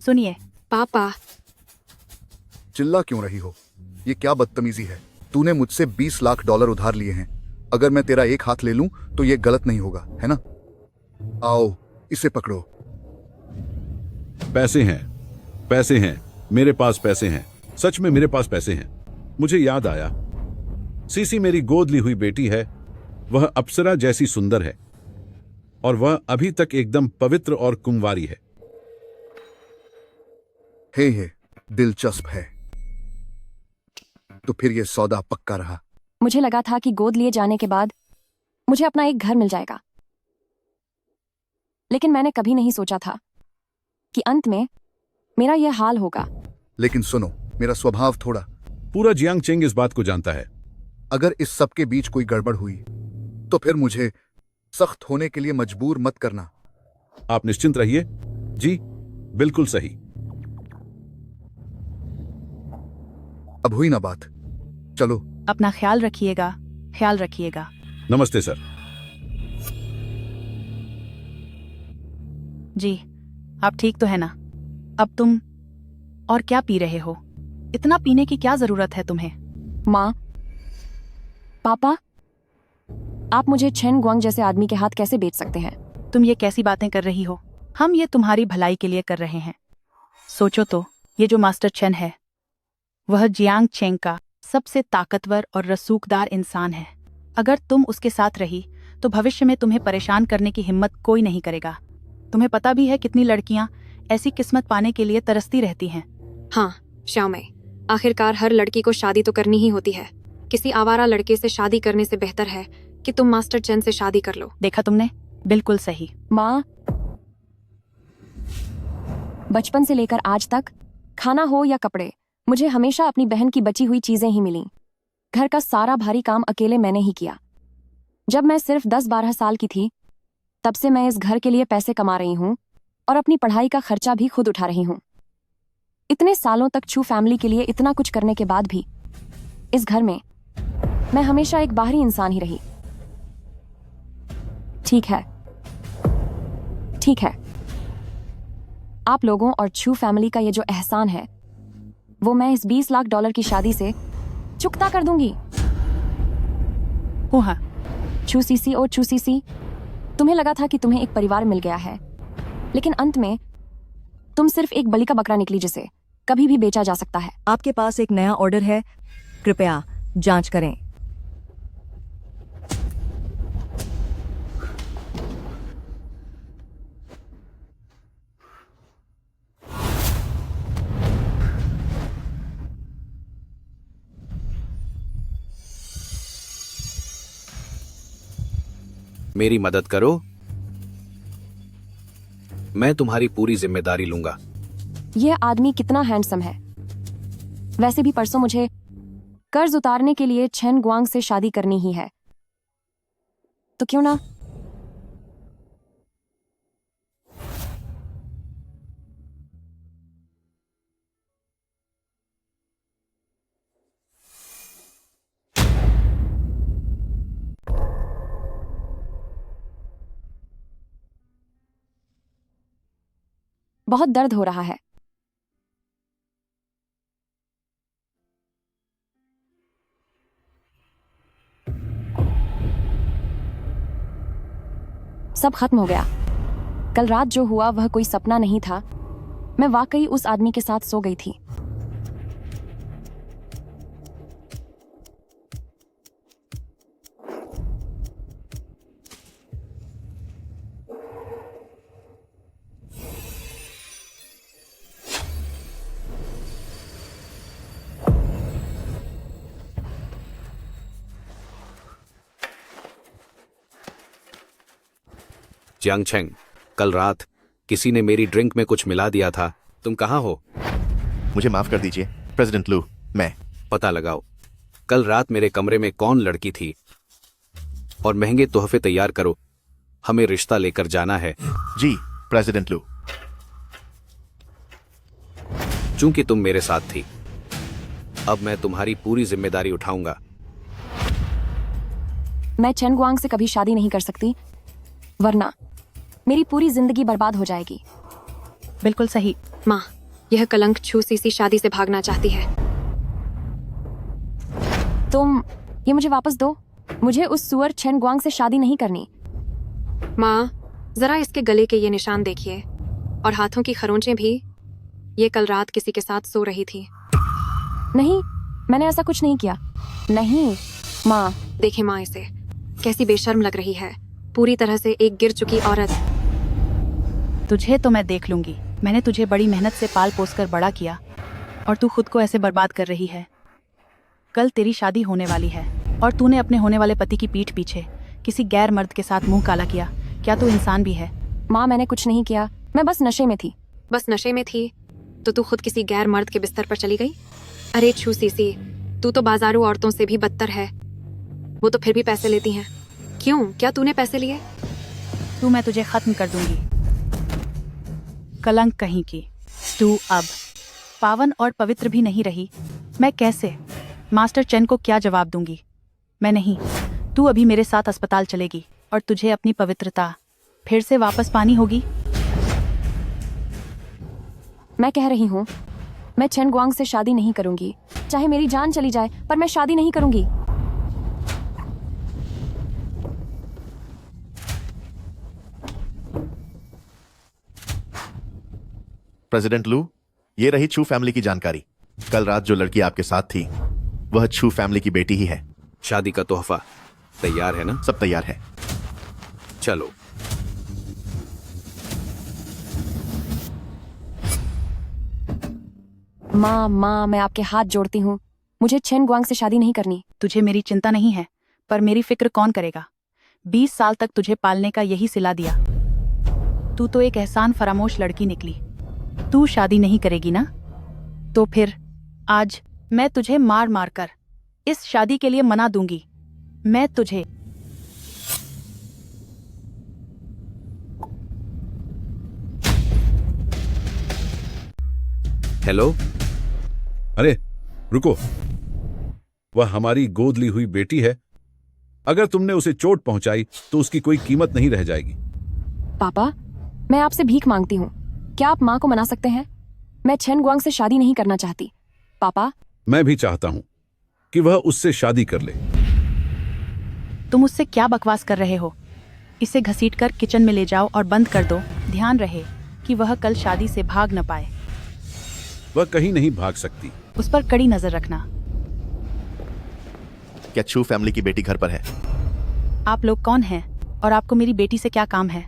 सुनिए। पापा। चिल्ला क्यों रही हो? ये क्या बदतमीजी है? तूने मुझसे 20 लाख डॉलर उधार लिए हैं। अगर मैं तेरा एक हाथ ले लूं तो ये गलत नहीं होगा, है ना? आओ, इसे पकड़ो। पैसे हैं, मेरे पास पैसे हैं। सच में मेरे पास पैसे हैं। मुझे याद आया, सीसी मेरी गोद ली हुई बेटी है। वह अप्सरा जैसी सुंदर है और वह अभी तक एकदम पवित्र और कुंवारी है। हे, दिलचस्प है। तो फिर ये सौदा पक्का रहा। मुझे लगा था कि गोद लिए जाने के बाद मुझे अपना एक घर मिल जाएगा, लेकिन मैंने कभी नहीं सोचा था कि अंत में मेरा यह हाल होगा। लेकिन सुनो, मेरा स्वभाव थोड़ा। पूरा जियांगचेंग इस बात को जानता है। अगर इस सब के बीच कोई गड़बड़ हुई तो फिर मुझे सख्त होने के लिए मजबूर मत करना। आप निश्चिंत रहिए। जी, बिल्कुल सही। अब हुई ना बात, चलो। अपना ख्याल रखिएगा। नमस्ते सर। जी, आप ठीक तो है ना? अब तुम और क्या पी रहे हो? इतना पीने की क्या जरूरत है तुम्हें? माँ, पापा, आप मुझे छेन गुआंग जैसे आदमी के हाथ कैसे बेच सकते हैं? तुम ये कैसी बातें कर रही हो? हम ये तुम्हारी भलाई के लिए कर रहे हैं। सोचो तो, ये जो मास्टर चेन है, वह जियांगचेंग का सबसे ताकतवर और रसूखदार इंसान है। अगर तुम उसके साथ रही तो भविष्य में तुम्हें परेशान करने की हिम्मत कोई नहीं करेगा। तुम्हें पता भी है कितनी लड़कियां ऐसी किस्मत पाने के लिए तरसती रहती हैं। हाँ श्यामे, आखिरकार हर लड़की को शादी तो करनी ही होती है। किसी आवारा लड़के से शादी करने से बेहतर है कि तुम मास्टर चेन से शादी कर लो। देखा तुमने, बिल्कुल सही। माँ, बचपन से लेकर आज तक, खाना हो या कपड़े, मुझे हमेशा अपनी बहन की बची हुई चीजें ही मिली। घर का सारा भारी काम अकेले मैंने ही किया। जब मैं सिर्फ 10-12 साल की थी, तब से मैं इस घर के लिए पैसे कमा रही हूँ और अपनी पढ़ाई का खर्चा भी खुद उठा रही हूँ। इतने सालों तक छू फैमिली के लिए इतना कुछ करने के बाद भी इस घर में मैं हमेशा एक बाहरी इंसान ही रही। ठीक है, आप लोगों और छू फैमिली का ये जो एहसान है, वो मैं इस 20 लाख डॉलर की शादी से चुकता कर दूंगी। ओ हाँ, छू सीसी और छू सीसी, तुम्हें लगा था कि तुम्हें एक परिवार मिल गया है, लेकिन अंत में तुम सिर्फ एक बलि का बकरा निकली जिसे कभी भी बेचा जा सकता है। आपके पास एक नया ऑर्डर है, कृपया जांच करें। मेरी मदद करो, मैं तुम्हारी पूरी जिम्मेदारी लूंगा। यह आदमी कितना हैंडसम है। वैसे भी परसों मुझे कर्ज उतारने के लिए छेन गुआंग से शादी करनी ही है, तो क्यों ना। बहुत दर्द हो रहा है। सब खत्म हो गया। कल रात जो हुआ वह कोई सपना नहीं था। मैं वाकई उस आदमी के साथ सो गई थी। जियांगचेंग, कल रात किसी ने मेरी ड्रिंक में कुछ मिला दिया था। तुम कहाँ हो? मुझे माफ कर दीजिए प्रेसिडेंट लू। मैं पता लगाओ कल रात मेरे कमरे में कौन लड़की थी और महंगे तोहफे तैयार करो। हमें रिश्ता लेकर जाना है। जी प्रेसिडेंट लू। चूंकि तुम मेरे साथ थी, अब मैं तुम्हारी पूरी जिम्मेदारी उठाऊंगा। मैं छेन गुआंग से कभी शादी नहीं कर सकती, वरना मेरी पूरी जिंदगी बर्बाद हो जाएगी। बिल्कुल सही। माँ, यह कलंक छू सीसी शादी से भागना चाहती है। तुम ये मुझे वापस दो। मुझे उस सुअर चेन गुआंग से शादी नहीं करनी। माँ, जरा इसके गले के ये निशान देखिए और हाथों की खरोंचें भी। ये कल रात किसी के साथ सो रही थी। नहीं, मैंने ऐसा कुछ नहीं किया। नहीं माँ, देखे माँ इसे, कैसी बेशर्म लग रही है, पूरी तरह से एक गिर चुकी औरत। तुझे तो मैं देख लूंगी। मैंने तुझे बड़ी मेहनत से पाल पोस कर बड़ा किया और तू खुद को ऐसे बर्बाद कर रही है। कल तेरी शादी होने वाली है और तूने अपने होने वाले पति की पीठ पीछे किसी गैर मर्द के साथ मुंह काला किया। क्या तू इंसान भी है? माँ, मैंने कुछ नहीं किया, मैं बस नशे में थी। बस नशे में थी तो तू खुद किसी गैर मर्द के बिस्तर पर चली गई? अरे छू सीसी, तू तो बाजारू औरतों से भी बदतर है। वो तो फिर भी पैसे लेती हैं। क्यों? क्या तूने पैसे लिए? तू मैं तुझे खत्म कर दूंगी, कलंक कहीं की। तू अब पावन और पवित्र भी नहीं रही। मैं कैसे मास्टर चेन को क्या जवाब दूंगी? मैं नहीं। तू अभी मेरे साथ अस्पताल चलेगी और तुझे अपनी पवित्रता फिर से वापस पानी होगी। मैं कह रही हूँ, मैं चेन गुआंग से शादी नहीं करूंगी, चाहे मेरी जान चली जाए, पर मैं शादी नहीं करूंगी। प्रेसिडेंट लू, ये रही छू फैमिली की जानकारी। कल रात जो लड़की आपके साथ थी वह छू फैमिली की बेटी ही है। शादी का तोहफा तैयार है ना? सब तैयार है। चलो। माँ, मैं आपके हाथ जोड़ती हूँ, मुझे चेन गुआंग से शादी नहीं करनी। तुझे मेरी चिंता नहीं है, पर मेरी फिक्र कौन करेगा? 20 साल तक तुझे पालने का यही सिला दिया। तू तो एक एहसान फरामोश लड़की निकली। तू शादी नहीं करेगी ना? तो फिर आज मैं तुझे मार मार कर इस शादी के लिए मना दूंगी। मैं तुझे हेलो। अरे रुको, वह हमारी गोद ली हुई बेटी है। अगर तुमने उसे चोट पहुंचाई तो उसकी कोई कीमत नहीं रह जाएगी। पापा, मैं आपसे भीख मांगती हूँ, क्या आप माँ को मना सकते हैं? मैं चेन गुआंग से शादी नहीं करना चाहती। पापा, मैं भी चाहता हूं कि वह उससे शादी कर ले। तुम उससे क्या बकवास कर रहे हो? इसे घसीटकर किचन में ले जाओ और बंद कर दो। ध्यान रहे कि वह कल शादी से भाग न पाए। वह कहीं नहीं भाग सकती। उस पर कड़ी नजर रखना। क्या छू फैमिली की बेटी घर पर है? आप लोग कौन हैं और आपको मेरी बेटी से क्या काम है?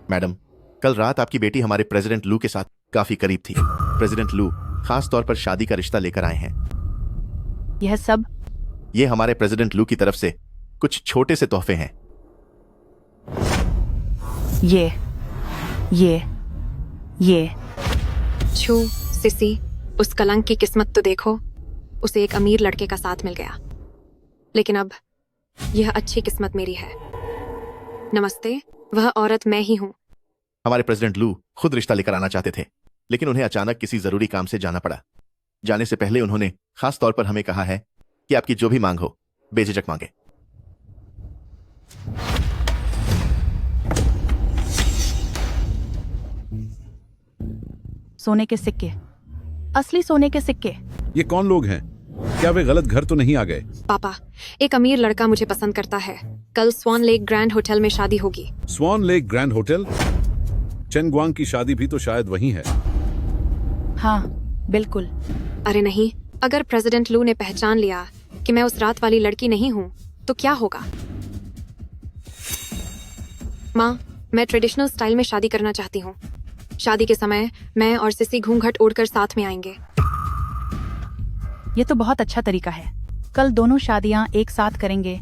मैडम, कल रात आपकी बेटी हमारे प्रेसिडेंट लू के साथ काफी करीब थी। प्रेसिडेंट लू खास तौर पर शादी का रिश्ता लेकर आए हैं। यह सब ये हमारे प्रेसिडेंट लू की तरफ से कुछ छोटे से तोहफे हैं। ये छू सिसी, उस कलंक की किस्मत तो देखो, उसे एक अमीर लड़के का साथ मिल गया। लेकिन अब यह अच्छी किस्मत मेरी है। नमस्ते, वह औरत मैं ही हूँ। हमारे प्रेसिडेंट लू खुद रिश्ता लेकर आना चाहते थे, लेकिन उन्हें अचानक किसी जरूरी काम से जाना पड़ा। जाने से पहले उन्होंने खास तौर पर हमें कहा है कि आपकी जो भी मांग हो बेझिझक मांगे। सोने के सिक्के, असली सोने के सिक्के। ये कौन लोग हैं? क्या वे गलत घर तो नहीं आ गए? पापा, एक अमीर लड़का मुझे पसंद करता है। कल स्वान लेक ग्रैंड होटल में शादी होगी। स्वान लेक ग्रैंड होटल? चेन गुआंग की शादी भी तो शायद वहीं है। हाँ, बिल्कुल। अरे नहीं, अगर प्रेसिडेंट लू ने पहचान लिया कि मैं उस रात वाली लड़की नहीं हूँ तो क्या होगा? माँ, मैं ट्रेडिशनल स्टाइल में शादी करना चाहती हूँ। शादी के समय मैं और सिसी घूंघट ओढ़कर साथ में आएंगे। ये तो बहुत अच्छा तरीका है। कल दोनों शादियां एक साथ करेंगे।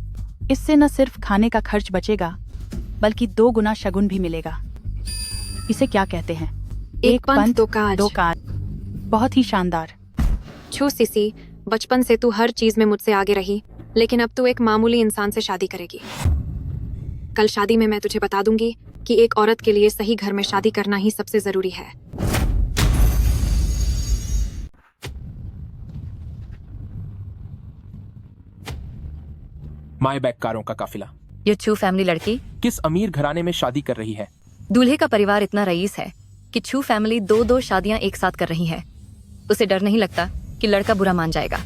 इससे न सिर्फ खाने का खर्च बचेगा, बल्कि 2 गुना शगुन भी मिलेगा। इसे क्या कहते हैं? एक पंथ दो काज। 2 काज। बहुत ही शानदार। छू सिसी, बचपन से तू हर चीज में मुझसे आगे रही, लेकिन अब तू एक मामूली इंसान से शादी करेगी। कल शादी में मैं तुझे बता दूंगी कि एक औरत के लिए सही घर में शादी करना ही सबसे जरूरी है। माई बैक कारों का काफिला ये छू फैमिली लड़की किस अमीर घराने में शादी कर रही है? दूल्हे का परिवार इतना रईस है कि छू फैमिली दो दो शादियां एक साथ कर रही है। उसे डर नहीं लगता कि लड़का बुरा मान जाएगा।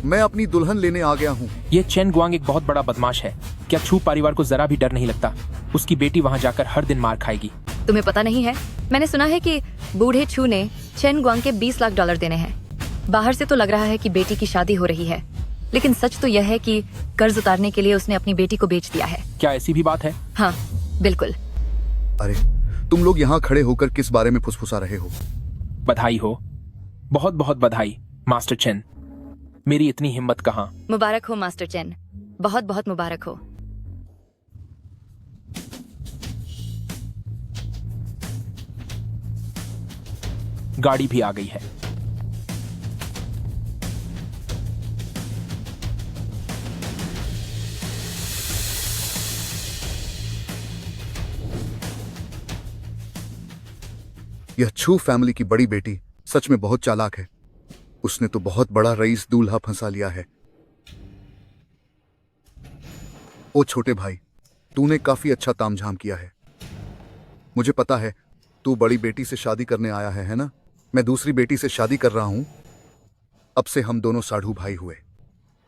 मैं अपनी दुल्हन लेने आ गया हूँ। ये चेन गुआंग एक बहुत बड़ा बदमाश है। क्या छू परिवार को जरा भी डर नहीं लगता? उसकी बेटी वहाँ जाकर हर दिन मार खाएगी। तुम्हें पता नहीं है, मैंने सुना है कि बूढ़े छू ने चेन गुआंग के 20 लाख डॉलर देने हैं। बाहर से तो लग रहा है कि बेटी की शादी हो रही है, लेकिन सच तो यह है कि कर्ज उतारने के लिए उसने अपनी बेटी को बेच दिया है। क्या ऐसी भी बात है? हाँ बिल्कुल। अरे तुम लोग यहाँ खड़े होकर किस बारे में फुसफुसा रहे हो? बधाई हो, बहुत बहुत बधाई मास्टर चेन। मेरी इतनी हिम्मत कहाँ। मुबारक हो मास्टर चेन, बहुत बहुत मुबारक हो। गाड़ी भी आ गई है। यह छू फैमिली की बड़ी बेटी सच में बहुत चालाक है। उसने तो बहुत बड़ा रईस दूल्हा फंसा लिया है। ओ छोटे भाई, तूने काफी अच्छा तामझाम किया है। मुझे पता है तू बड़ी बेटी से शादी करने आया है ना? मैं दूसरी बेटी से शादी कर रहा हूं। अब से हम दोनों साढ़ू भाई हुए।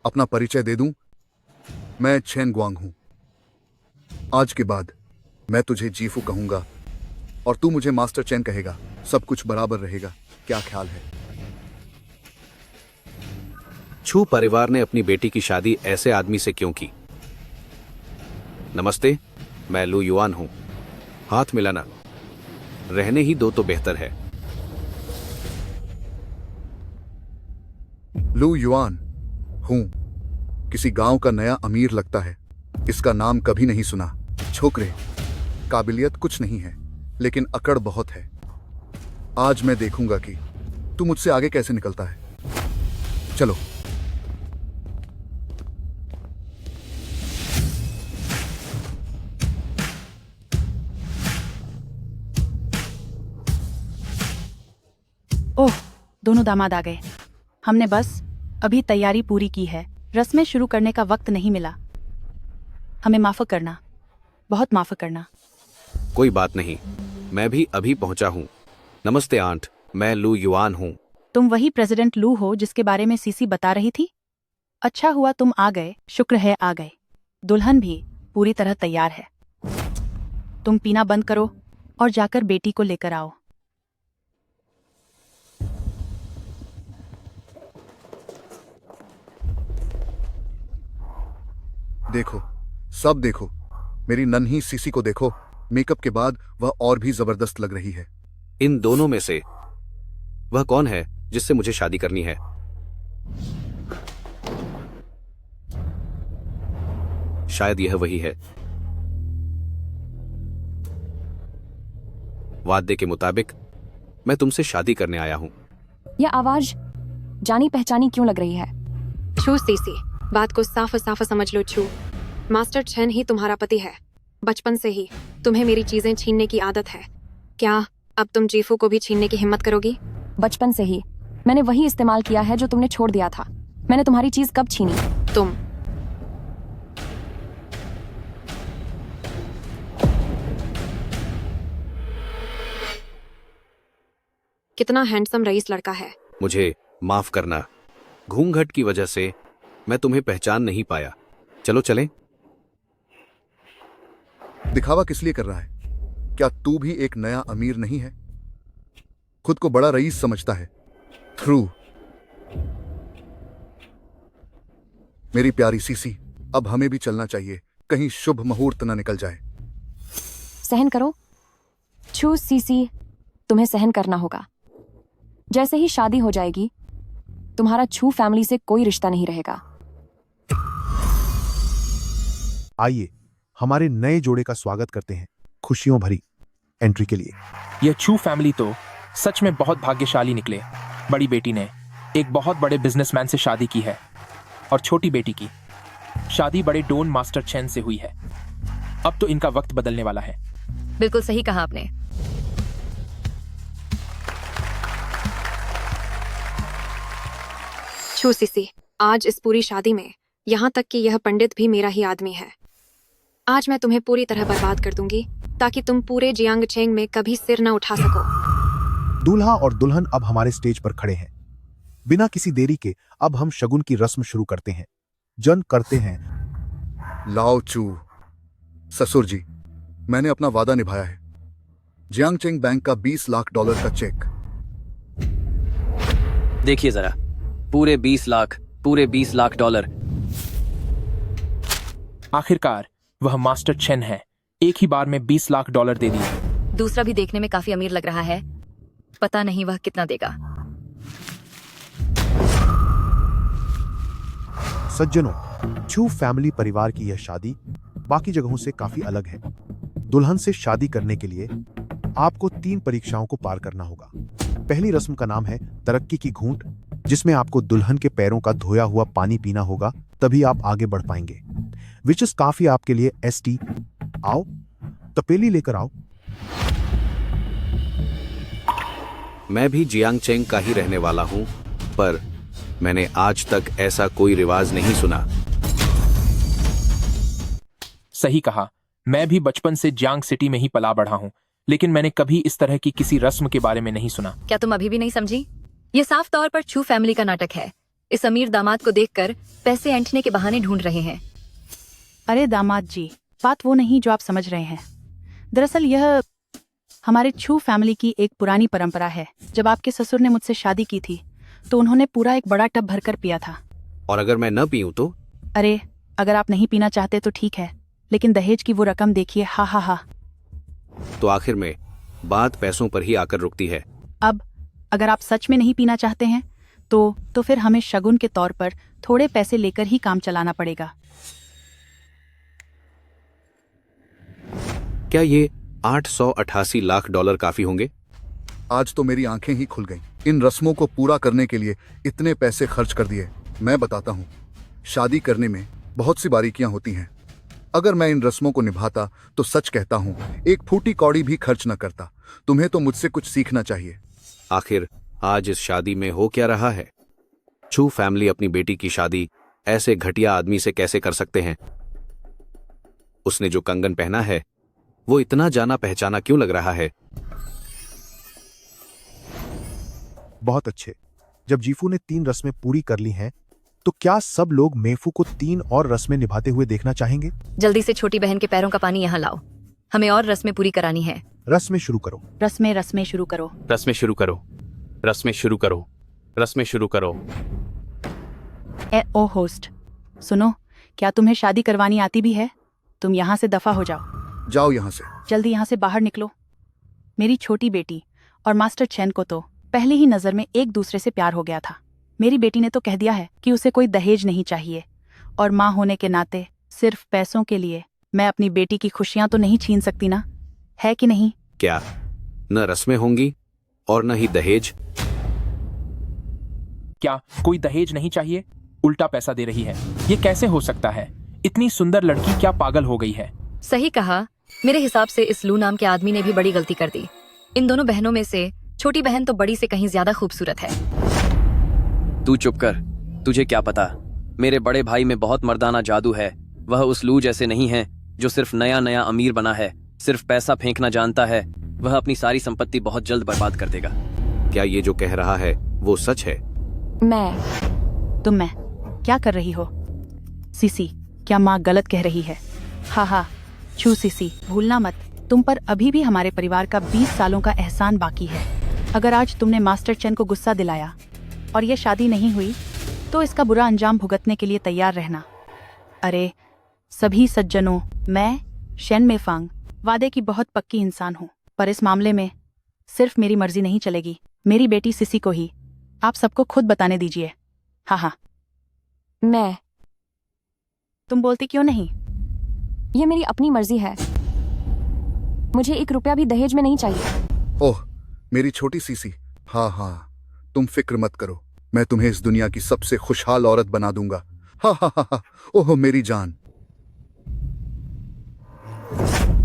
अपना परिचय दे दूं, मैं चेन गुआंग हूं। आज के बाद मैं तुझे जीफू कहूंगा और तू मुझे मास्टर चेन कहेगा। सब कुछ बराबर रहेगा, क्या ख्याल है? छू परिवार ने अपनी बेटी की शादी ऐसे आदमी से क्यों की? नमस्ते, मैं लू युआन हूं। हाथ मिलाना, रहने ही दो तो बेहतर है। लू युआन हूं। किसी गांव का नया अमीर लगता है। इसका नाम कभी नहीं सुना। छोकरे, काबिलियत कुछ नहीं है, लेकिन अकड़ बहुत है। आज मैं देखूंगा कि तू मुझसे आगे कैसे निकलता है। चलो। ओह, दोनों दामाद आ गए। हमने बस अभी तैयारी पूरी की है। रस्में शुरू करने का वक्त नहीं मिला। हमें माफ करना, बहुत माफ करना। कोई बात नहीं, मैं भी अभी पहुंचा हूं। नमस्ते आंट, मैं लू युआन हूं। तुम वही प्रेसिडेंट लू हो जिसके बारे में सीसी बता रही थी? अच्छा हुआ तुम आ गए, शुक्र है आ गए। दुल्हन भी पूरी तरह तैयार है। तुम पीना बंद करो और जाकर बेटी को लेकर आओ। देखो, सब देखो। मेरी नन्ही सीसी को देखो। मेकअप के बाद वह और भी जबरदस्त लग रही है। इन दोनों में से वह कौन है जिससे मुझे शादी करनी है? शायद यह वही है। वादे के मुताबिक मैं तुमसे शादी करने आया हूं। यह आवाज जानी पहचानी क्यों लग रही है? छू सीसी, बात को साफ साफ समझ लो छू। मास्टर चेन ही तुम्हारा पति है। बचपन से ही तुम्हें मेरी चीजें छीनने की आदत है। क्या अब तुम जीफू को भी छीनने की हिम्मत करोगी? बचपन से ही मैंने वही इस्तेमाल किया है जो तुमने छोड़ दिया था। मैंने तुम्हारी चीज कब छीनी? तुम कितना हैंडसम रईस लड़का है। मुझे माफ करना, घूंघट की वजह से मैं तुम्हें पहचान नहीं पाया। चलो चलें। दिखावा किस लिए कर रहा है? क्या तू भी एक नया अमीर नहीं है? खुद को बड़ा रईस समझता है। थ्रू। मेरी प्यारी सीसी, अब हमें भी चलना चाहिए, कहीं शुभ मुहूर्त न निकल जाए। सहन करो छू सीसी, तुम्हें सहन करना होगा। जैसे ही शादी हो जाएगी, तुम्हारा छू फैमिली से कोई रिश्ता नहीं रहेगा। आइए हमारे नए जोड़े का स्वागत करते हैं खुशियों भरी एंट्री के लिए। यह छू फैमिली तो सच में बहुत भाग्यशाली निकले। बड़ी बेटी ने एक बहुत बड़े बिजनेसमैन से शादी की है और छोटी बेटी की शादी बड़े डोन मास्टर चेन से हुई है। अब तो इनका वक्त बदलने वाला है। बिल्कुल सही कहा आपने। छू सीसी, आज इस पूरी शादी में यहाँ तक कि यह पंडित भी मेरा ही आदमी है। आज मैं तुम्हें पूरी तरह बर्बाद कर दूंगी ताकि तुम पूरे जियांग चेंग में कभी सिर न उठा सको। दूल्हा और दुल्हन अब हमारे स्टेज पर खड़े हैं। बिना किसी देरी के अब हम शगुन की रस्म शुरू करते हैं। जन करते हैं। लाओ चू, ससुर जी, मैंने अपना वादा निभाया है। जियांग चेंग बैंक का 20 लाख डॉलर का चेक। देखिए जरा, पूरे 20 लाख डॉलर। आखिरकार वह मास्टर चेन है, एक ही बार में 20 लाख डॉलर दे दिए। दूसरा भी देखने में काफी अमीर लग रहा है, पता नहीं वह कितना देगा। सज्जनों, छू फैमिली परिवार की यह शादी बाकी जगहों से काफी अलग है। दुल्हन से शादी करने के लिए आपको 3 परीक्षाओं को पार करना होगा। पहली रस्म का नाम है तरक्की की घूंट, जिसमें आपको दुल्हन के पैरों का धोया हुआ पानी पीना होगा, तभी आप आगे बढ़ पाएंगे। विच इज काफी आपके लिए एसटी। आओ, तपेली लेकर आओ। मैं भी जियांग चेंग का ही रहने वाला हूं, पर मैंने आज तक ऐसा कोई रिवाज नहीं सुना। सही कहा, मैं भी बचपन से जियांग सिटी में ही पला बढ़ा हूँ, लेकिन मैंने कभी इस तरह की किसी रस्म के बारे में नहीं सुना। क्या तुम अभी भी नहीं समझी? ये साफ तौर पर छू फैमिली का नाटक है। इस अमीर दामाद को देखकर पैसे ऐंठने के बहाने ढूंढ रहे हैं। अरे दामाद जी, बात वो नहीं जो आप समझ रहे हैं। दरअसल यह हमारे छू फैमिली की एक पुरानी परंपरा है। जब आपके ससुर ने मुझसे शादी की थी तो उन्होंने पूरा एक बड़ा टब भरकर पिया था। और अगर मैं न पीऊं तो? अरे, अगर आप नहीं पीना चाहते तो ठीक है, लेकिन दहेज की वो रकम देखिए। हा हा हा। तो आखिर में बात पैसों पर ही आकर रुकती है। अब अगर आप सच में नहीं पीना चाहते हैं तो फिर हमें शगुन के तौर पर थोड़े पैसे लेकर ही काम चलाना पड़ेगा। क्या ये 888 लाख डॉलर काफी होंगे? आज तो मेरी आंखें ही खुल गईं। इन रस्मों को पूरा करने के लिए इतने पैसे खर्च कर दिए। मैं बताता हूँ, शादी करने में बहुत सी बारीकियां होती हैं। अगर मैं इन रस्मों को निभाता तो सच कहता हूँ, एक फूटी कौड़ी भी खर्च न करता। तुम्हें तो मुझसे कुछ सीखना चाहिए। आखिर आज इस शादी में हो क्या रहा है? छू फैमिली अपनी बेटी की शादी ऐसे घटिया आदमी से कैसे कर सकते हैं? उसने जो कंगन पहना है वो इतना जाना पहचाना क्यों लग रहा है? बहुत अच्छे। जब जीफू ने 3 रस्में पूरी कर ली हैं, तो क्या सब लोग मेफू को 3 और रस्में निभाते हुए देखना चाहेंगे? जल्दी से छोटी बहन के पैरों का पानी यहाँ लाओ, हमें और रस्में पूरी करानी है। रस्में शुरू करो। रस्में शुरू करो। रस्में शुरू करो। रस्में शुरू करो। रस्में शुरू करो। ओ होस्ट, सुनो, क्या तुम्हें शादी करवानी आती भी है? तुम यहाँ से दफा हो जाओ। जाओ यहाँ से। जल्दी यहाँ से बाहर निकलो। मेरी छोटी बेटी और मास्टर चैन को तो पहले ही नजर में एक दूसरे से प्यार हो गया था। मेरी बेटी ने तो कह दिया है कि उसे कोई दहेज नहीं चाहिए, और माँ होने के नाते सिर्फ पैसों के लिए मैं अपनी बेटी की खुशियां तो नहीं छीन सकती ना, है कि नहीं? क्या न रस्में होंगी और न ही दहेज? क्या कोई दहेज नहीं चाहिए? उल्टा पैसा दे रही है। ये कैसे हो सकता है? इतनी सुंदर लड़की क्या पागल हो गई है? सही कहा। मेरे हिसाब से इस लू नाम के आदमी ने भी बड़ी गलती कर दी। इन दोनों बहनों में से छोटी बहन तो बड़ी से कहीं ज्यादा खूबसूरत है। तू चुप कर। तुझे क्या पता, मेरे बड़े भाई में बहुत मर्दाना जादू है। वह उस लू जैसे नहीं है जो सिर्फ नया नया अमीर बना है, सिर्फ पैसा फेंकना जानता है। वह अपनी सारी संपत्ति बहुत जल्द बर्बाद कर देगा। क्या ये जो कह रहा है वो सच है? मैं क्या कर रही हो? सीसी, क्या माँ गलत कह रही है? हा, छू सीसी, भूलना मत, तुम पर अभी भी हमारे परिवार का 20 सालों का एहसान बाकी है। अगर आज तुमने मास्टर चैन को गुस्सा दिलाया और ये शादी नहीं हुई तो इसका बुरा अंजाम भुगतने के लिए तैयार रहना। अरे सभी सज्जनों, मैं शेन मेफांग वादे की बहुत पक्की इंसान हूँ, पर इस मामले में सिर्फ मेरी मर्जी नहीं चलेगी। मेरी बेटी सिसी को ही आप सबको खुद बताने दीजिए। हाँ, मैं तुम बोलती क्यों नहीं? ये मेरी अपनी मर्जी है। मुझे 1 रुपया भी दहेज में नहीं चाहिए। ओह मेरी छोटी सीसी, हाँ, तुम फिक्र मत करो, मैं तुम्हें इस दुनिया की सबसे खुशहाल औरत बना दूंगा। हा, ओह मेरी जान।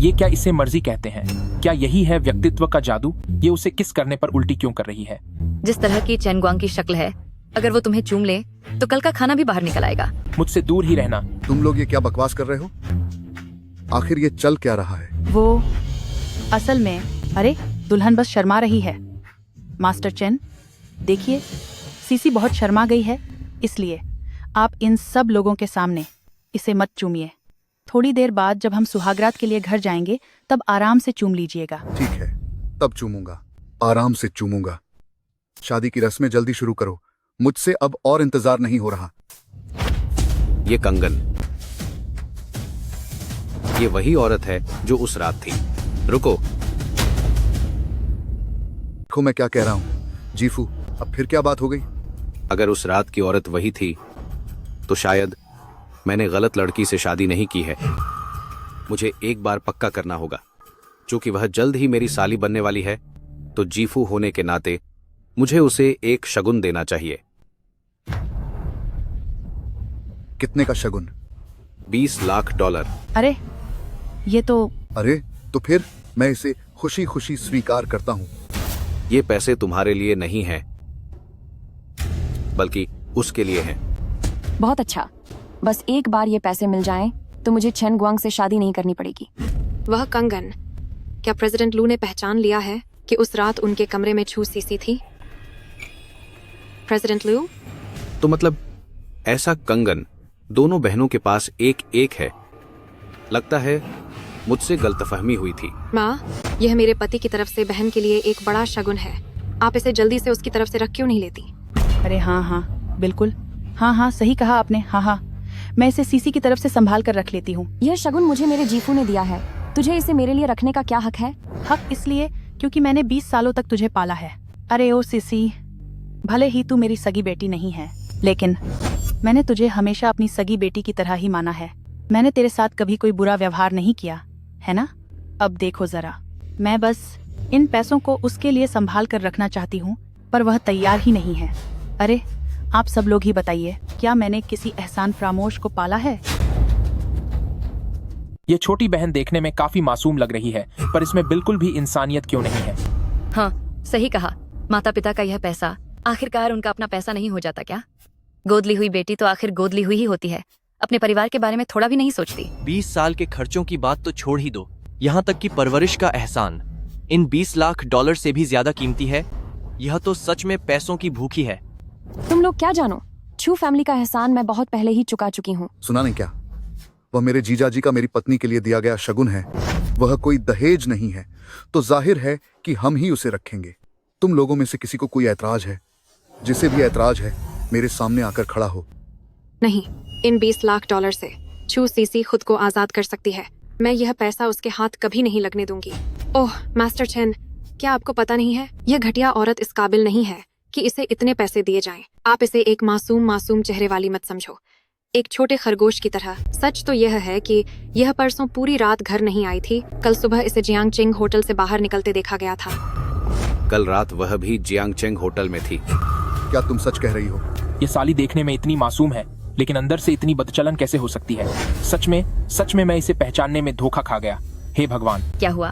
ये क्या इसे मर्जी कहते हैं? क्या यही है व्यक्तित्व का जादू? ये उसे किस करने पर उल्टी क्यों कर रही है? जिस तरह की चैन ग्वांग की शक्ल है, अगर वो तुम्हें चूम ले तो कल का खाना भी बाहर निकल आएगा। मुझसे दूर ही रहना। तुम लोग ये क्या बकवास कर रहे हो? आखिर ये चल क्या रहा है? वो असल में अरे दुल्हन बस शर्मा रही है। मास्टर चेन, देखिए सीसी बहुत शर्मा गई है, इसलिए आप इन सब लोगों के सामने इसे मत चूमिए। थोड़ी देर बाद जब हम सुहागरात के लिए घर जाएंगे तब आराम से चूम लीजिएगा। ठीक है, तब चूमूंगा, आराम से चूमूंगा। शादी की रस्में जल्दी शुरू करो, मुझसे अब और इंतजार नहीं हो रहा। ये कंगन, ये वही औरत है जो उस रात थी। रुको, देखो मैं क्या कह रहा हूं। जीफू, अब फिर क्या बात हो गई? अगर उस रात की औरत वही थी तो शायद मैंने गलत लड़की से शादी नहीं की है। मुझे एक बार पक्का करना होगा, क्योंकि वह जल्द ही मेरी साली बनने वाली है, तो जीफू होने के नाते मुझे उसे एक शगुन देना चाहिए। कितने का शगुन? $20 लाख। अरे ये तो अरे तो फिर मैं इसे खुशी खुशी स्वीकार करता हूं। ये पैसे तुम्हारे लिए नहीं हैं, बल्कि उसके लिए हैं। बहुत अच्छा, बस एक बार ये पैसे मिल जाएं तो मुझे चेन गुआंग से शादी नहीं करनी पड़ेगी। वह कंगन, क्या प्रेसिडेंट लू ने पहचान लिया है कि उस रात उनके कमरे में छू सीसी थी? प्रेसिडेंट लू? तो मतलब ऐसा कंगन दोनों बहनों के पास एक एक है। लगता है मुझसे गलतफहमी हुई थी। माँ, यह मेरे पति की तरफ से बहन के लिए एक बड़ा शगुन है। आप इसे जल्दी से उसकी तरफ से रख क्यों नहीं लेती? अरे हाँ हाँ बिल्कुल, हाँ हाँ सही कहा आपने। हाँ हाँ, मैं इसे सीसी की तरफ से संभाल कर रख लेती हूँ। यह शगुन मुझे मेरे जीफू ने दिया है, तुझे इसे मेरे लिए रखने का क्या हक है? हक इसलिए क्योंकि मैंने 20 सालों तक तुझे पाला है। अरे ओ सीसी, भले ही तू मेरी सगी बेटी नहीं है, लेकिन मैंने तुझे हमेशा अपनी सगी बेटी की तरह ही माना है। मैंने तेरे साथ कभी कोई बुरा व्यवहार नहीं किया है ना? अब देखो जरा, मैं बस इन पैसों को उसके लिए संभाल कर रखना चाहती हूँ, पर वह तैयार ही नहीं है। अरे आप सब लोग ही बताइए, क्या मैंने किसी एहसान फरामोश को पाला है? ये छोटी बहन देखने में काफी मासूम लग रही है, पर इसमें बिल्कुल भी इंसानियत क्यों नहीं है? हाँ सही कहा, माता पिता का यह पैसा आखिरकार उनका अपना पैसा नहीं हो जाता क्या? गोद ली हुई बेटी तो आखिर गोद ली हुई ही होती है, अपने परिवार के बारे में थोड़ा भी नहीं सोचती। 20 साल के खर्चों की बात तो छोड़ ही दो, यहाँ तक कि परवरिश का एहसान इन $20 लाख से भी ज्यादा कीमती है। यह तो सच में पैसों की भूखी है। तुम लोग क्या जानो, छू फैमिली का एहसान मैं बहुत पहले ही चुका चुकी हूँ। सुना नहीं क्या? वह मेरे जीजाजी का मेरी पत्नी के लिए दिया गया शगुन है। वह कोई दहेज नहीं है, तो जाहिर है कि हम ही उसे रखेंगे। तुम लोगों में से किसी को कोई ऐतराज है? जिसे भी ऐतराज है मेरे सामने आकर खड़ा हो। नहीं, इन $20 लाख से छू सीसी खुद को आजाद कर सकती है। मैं यह पैसा उसके हाथ कभी नहीं लगने दूंगी। ओह मास्टर चेन, क्या आपको पता नहीं है, यह घटिया औरत इस काबिल नहीं है कि इसे इतने पैसे दिए जाएं। आप इसे एक मासूम चेहरे वाली मत समझो, एक छोटे खरगोश की तरह। सच तो यह है कि यह परसों पूरी रात घर नहीं आई थी। कल सुबह इसे जियांग चेंग होटल से बाहर निकलते देखा गया था। कल रात वह भी जियांग चेंग होटल में थी। क्या तुम सच कह रही हो? ये साली देखने में इतनी मासूम है, लेकिन अंदर से इतनी बदचलन कैसे हो सकती है? सच में मैं इसे पहचानने में धोखा खा गया। हे भगवान! क्या हुआ?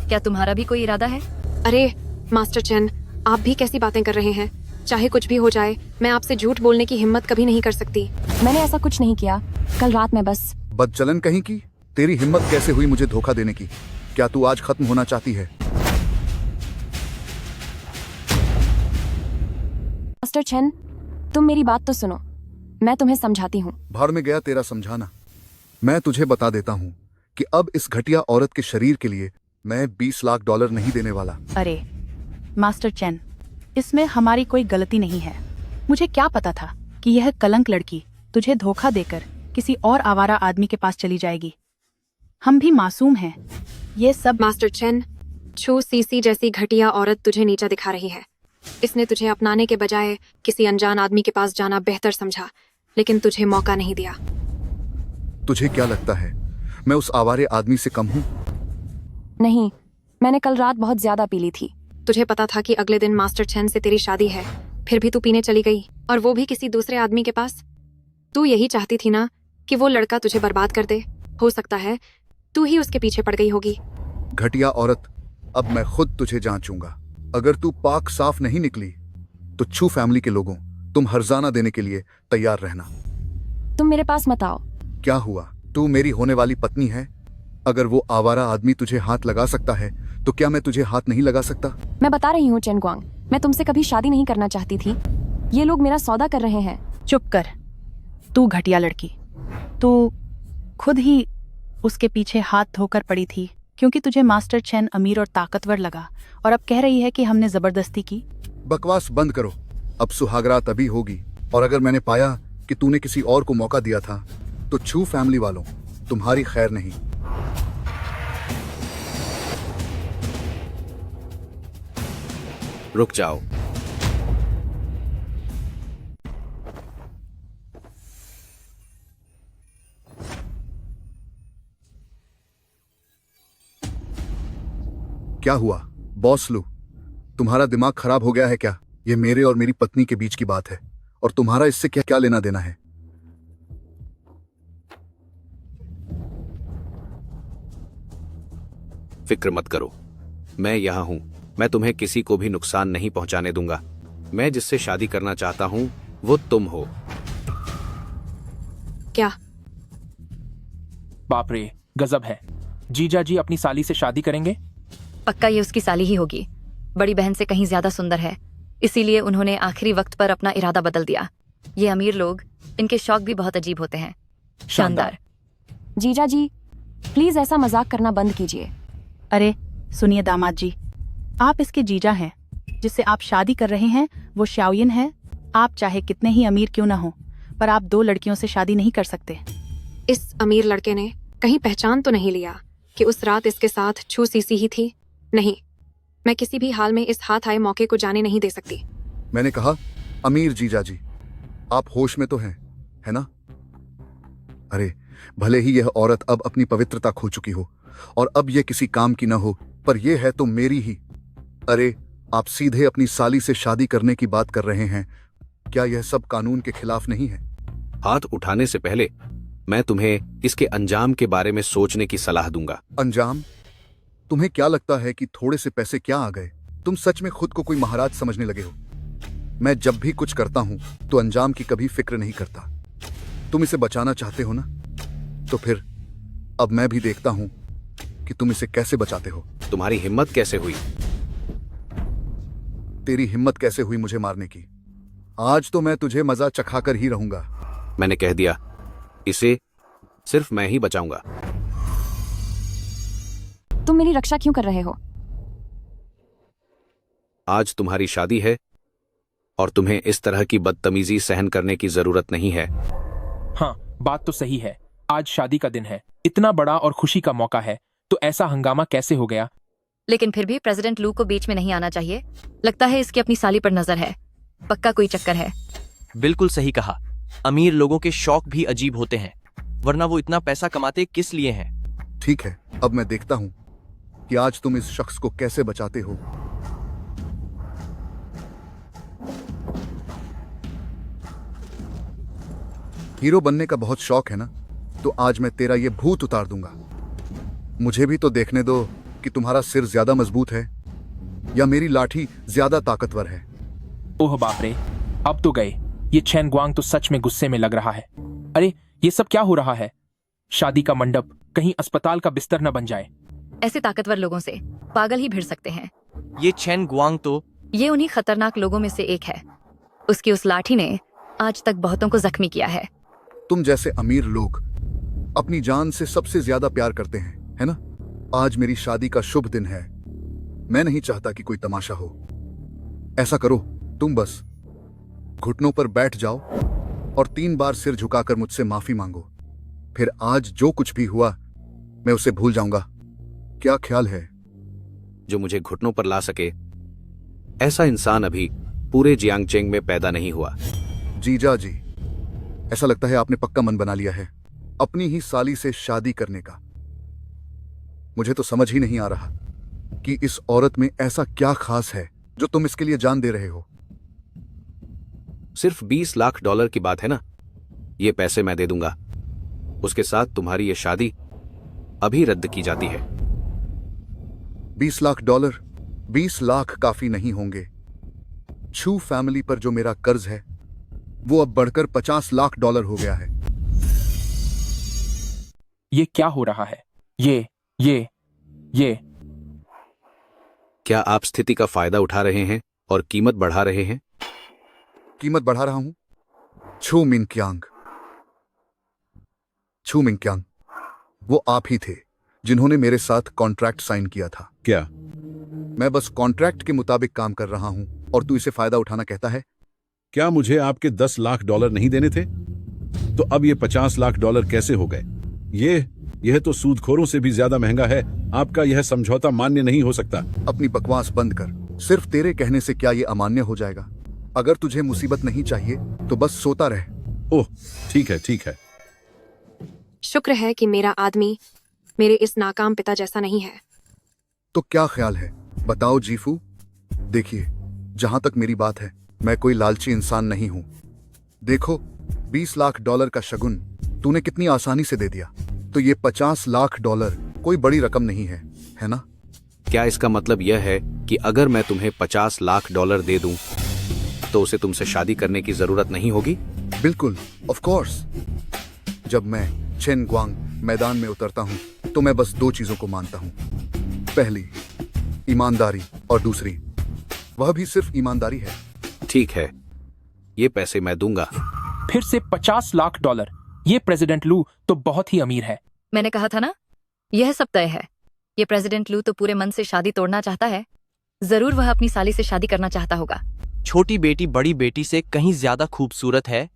क्या तुम्हारा भी कोई इरादा है? अरे मास्टर चेन, आप भी कैसी बातें कर रहे हैं? चाहे कुछ भी हो जाए, मैं आपसे झूठ बोलने की हिम्मत कभी नहीं कर सकती। मैंने ऐसा कुछ नहीं किया, कल रात में बस। बदचलन कहीं की? तेरी हिम्मत कैसे हुई मुझे धोखा देने की? क्या तू आज खत्म होना चाहती है? मास्टर चेन, तुम मेरी बात तो सुनो, मैं तुम्हें समझाती हूँ। भाड़ में गया तेरा समझाना। मैं तुझे बता देता हूँ कि अब इस घटिया औरत के शरीर के लिए मैं $20 लाख नहीं देने वाला। अरे मास्टर चेन, इसमें हमारी कोई गलती नहीं है। मुझे क्या पता था कि यह कलंक लड़की तुझे धोखा देकर किसी और आवारा आदमी के पास चली जाएगी। हम भी मासूम हैं। ये सब मास्टर चेन, छू सीसी जैसी घटिया औरत तुझे नीचा दिखा रही है। इसने तुझे अपनाने के बजाय किसी अनजान आदमी के पास जाना बेहतर समझा, लेकिन तुझे मौका नहीं दिया। तुझे क्या लगता है मैं उस आवारे आदमी से कम हूँ? नहीं, मैंने कल रात बहुत ज्यादा पी ली थी। तुझे पता था कि अगले दिन मास्टर चेन से तेरी शादी है, फिर भी तू पीने चली गई, और वो भी किसी दूसरे आदमी के पास। तू यही चाहती थी ना कि वो लड़का तुझे बर्बाद कर दे। हो सकता है तू ही उसके पीछे पड़ गई होगी। घटिया औरत, अब मैं खुद तुझे जांचूंगा। अगर तू पाक साफ नहीं निकली तो छू फैमिली के लोगों तुम हर्जाना देने के लिए तैयार रहना। तुम मेरे पास मत आओ। क्या हुआ? तू मेरी होने वाली पत्नी है, अगर वो आवारा आदमी तुझे हाथ लगा सकता है तो क्या मैं तुझे हाथ नहीं लगा सकता? मैं बता रही हूँ चेन ग्वांग, मैं तुमसे कभी शादी नहीं करना चाहती थी। ये लोग मेरा सौदा कर रहे हैं। चुप कर। तू घटिया लड़की। तू खुद ही उसके पीछे हाथ धोकर पड़ी थी क्योंकि तुझे मास्टर चेन अमीर और ताकतवर लगा, और अब कह रही है कि हमने जबरदस्ती की। बकवास बंद करो। अब सुहागरात अभी होगी, और अगर मैंने पाया कि तूने किसी और को मौका दिया था तो छू फैमिली वालों, तुम्हारी खैर नहीं। रुक जाओ। क्या हुआ बॉस लू? तुम्हारा दिमाग खराब हो गया है क्या? ये मेरे और मेरी पत्नी के बीच की बात है, और तुम्हारा इससे क्या क्या लेना देना है? फिक्र मत करो, मैं यहां हूं। मैं तुम्हें किसी को भी नुकसान नहीं पहुंचाने दूंगा। मैं जिससे शादी करना चाहता हूं वो तुम हो। क्या? बाप रे, गजब है। जीजा जी अपनी साली से शादी करेंगे? पक्का ये उसकी साली ही होगी। बड़ी बहन से कहीं ज्यादा सुंदर है, इसीलिए उन्होंने आखिरी वक्त पर अपना इरादा बदल दिया। ये अमीर लोग, इनके शौक भी बहुत अजीब होते हैं। शानदार। जीजा जी, प्लीज ऐसा मजाक करना बंद कीजिए। अरे सुनिए दामाद जी, आप इसके जीजा हैं। जिससे आप शादी कर रहे हैं वो शाओयिन है। आप चाहे कितने ही अमीर क्यों ना हो, पर आप 2 लड़कियों से शादी नहीं कर सकते। इस अमीर लड़के ने कहीं पहचान तो नहीं लिया कि उस रात इसके साथ छू सीसी ही थी? नहीं, मैं किसी भी हाल में इस हाथ आए मौके को जाने नहीं दे सकती। मैंने कहा अमीर जीजा जी, आप होश में तो हैं, है ना? अरे भले ही यह औरत अब अपनी पवित्रता खो चुकी हो और अब यह किसी काम की न हो, पर यह है तो मेरी ही। अरे आप सीधे अपनी साली से शादी करने की बात कर रहे हैं। क्या यह सब कानून के खिलाफ नहीं है? हाथ उठाने से पहले मैं तुम्हें इसके अंजाम के बारे में सोचने की सलाह दूंगा। अंजाम? तुम्हें क्या लगता है कि थोड़े से पैसे क्या आ गए? तुम सच में खुद को कोई महाराज समझने लगे हो? मैं जब भी कुछ करता हूं तो अंजाम की कभी फिक्र नहीं करता। तुम इसे बचाना चाहते हो ना, तो फिर अब मैं भी देखता हूं कि तुम इसे कैसे बचाते हो। तुम्हारी हिम्मत कैसे हुई? तेरी हिम्मत कैसे हुई मुझे मारने की? आज तो मैं तुझे मजा चखाकर ही रहूंगा। मैंने कह दिया, इसे सिर्फ मैं ही बचाऊंगा। तुम मेरी रक्षा क्यों कर रहे हो? आज तुम्हारी शादी है और तुम्हें इस तरह की बदतमीजी सहन करने की जरूरत नहीं है। हाँ, बात तो सही है। आज शादी का दिन है, इतना बड़ा और खुशी का मौका है, तो ऐसा हंगामा कैसे हो गया? लेकिन फिर भी प्रेसिडेंट लू को बीच में नहीं आना चाहिए। लगता है इसकी अपनी साली पर नजर है। पक्का कोई चक्कर है। बिल्कुल सही कहा। अमीर लोगों के शौक भी अजीब होते हैं, वरना वो इतना पैसा कमाते किस लिए हैं? ठीक है, अब मैं देखता हूं कि आज तुम इस शख्स को कैसे बचाते हो। हीरो बनने का बहुत शौक है ना, तो आज मैं तेरा ये भूत उतार दूंगा। मुझे भी तो देखने दो कि तुम्हारा सिर ज्यादा मजबूत है या मेरी लाठी ज्यादा ताकतवर है। ओह बाप रे, अब तो गए। ये चेन ग्वांग तो सच में गुस्से में लग रहा है। अरे ये सब क्या हो रहा है? शादी का मंडप कहीं अस्पताल का बिस्तर न बन जाए। ऐसे ताकतवर लोगों से पागल ही भिड़ सकते हैं। ये चेन ग्वांग तो ये उन्हीं खतरनाक लोगों में से एक है। उसकी उस लाठी ने आज तक बहुतों को जख्मी किया है। तुम जैसे अमीर लोग अपनी जान से सबसे ज्यादा प्यार करते हैं, है ना? आज मेरी शादी का शुभ दिन है। मैं नहीं चाहता कि कोई तमाशा हो। ऐसा करो, तुम बस घुटनों पर बैठ जाओ और 3 बार सिर झुकाकर मुझसे माफी मांगो। फिर आज जो कुछ भी हुआ मैं उसे भूल जाऊंगा। क्या ख्याल है? जो मुझे घुटनों पर ला सके, ऐसा इंसान अभी पूरे जियांगचेंग में पैदा नहीं हुआ। जीजा जी, ऐसा लगता है आपने पक्का मन बना लिया है अपनी ही साली से शादी करने का। मुझे तो समझ ही नहीं आ रहा कि इस औरत में ऐसा क्या खास है जो तुम इसके लिए जान दे रहे हो। सिर्फ $20 लाख की बात है ना, ये पैसे मैं दे दूंगा। उसके साथ तुम्हारी ये शादी अभी रद्द की जाती है। $20 लाख? 20 लाख काफी नहीं होंगे। छू फैमिली पर जो मेरा कर्ज है वो अब बढ़कर $50 लाख हो गया है। ये क्या हो रहा है? ये क्या आप स्थिति का फायदा उठा रहे हैं और कीमत बढ़ा रहे हैं? कीमत बढ़ा रहा हूं? छू मिनक्यांग, वो आप ही थे जिन्होंने मेरे साथ कॉन्ट्रैक्ट साइन किया था। क्या? मैं बस कॉन्ट्रैक्ट के मुताबिक काम कर रहा हूं और तू इसे फायदा उठाना कहता है? क्या मुझे आपके 10 लाख डॉलर नहीं देने थे? तो अब ये 50 लाख डॉलर कैसे हो गए? यह तो सूदखोरों से भी ज्यादा महंगा है। आपका यह समझौता मान्य नहीं हो सकता। अपनी बकवास बंद कर। सिर्फ तेरे कहने से क्या ये अमान्य हो जाएगा? अगर तुझे मुसीबत नहीं चाहिए तो बस सोता रह। ओह, ठीक है। शुक्र है कि मेरा आदमी मेरे इस नाकाम पिता जैसा नहीं है। तो क्या ख्याल है? बताओ जीफू। देखिए, जहां तक मेरी बात है, मैं कोई लालची इंसान नहीं हूं। देखो, 20 लाख डॉलर का शगुन तूने कितनी आसानी से दे दिया। तो ये 50 लाख डॉलर कोई बड़ी रकम नहीं है ना? क्या इसका मतलब यह है कि अगर मैं तुम्हें 50 लाख डॉलर दे दूं तो उसे तुमसे शादी करने की जरूरत नहीं होगी? बिल्कुल, ऑफ कोर्स। जब मैं चेन ग्वांग मैदान में उतरता हूं तो मैं बस 2 चीजों को मानता हूं। पहली, ईमानदारी, और दूसरी, वह भी सिर्फ ईमानदारी है। ठीक है, ये पैसे मैं दूंगा। फिर से 50 लाख डॉलर। ये प्रेसिडेंट लू तो बहुत ही अमीर है। मैंने कहा था ना, यह सब तय है। ये प्रेसिडेंट लू तो पूरे मन से शादी तोड़ना चाहता है। जरूर वह अपनी साली से शादी करना चाहता होगा। छोटी बेटी बड़ी बेटी से कहीं ज्यादा खूबसूरत है।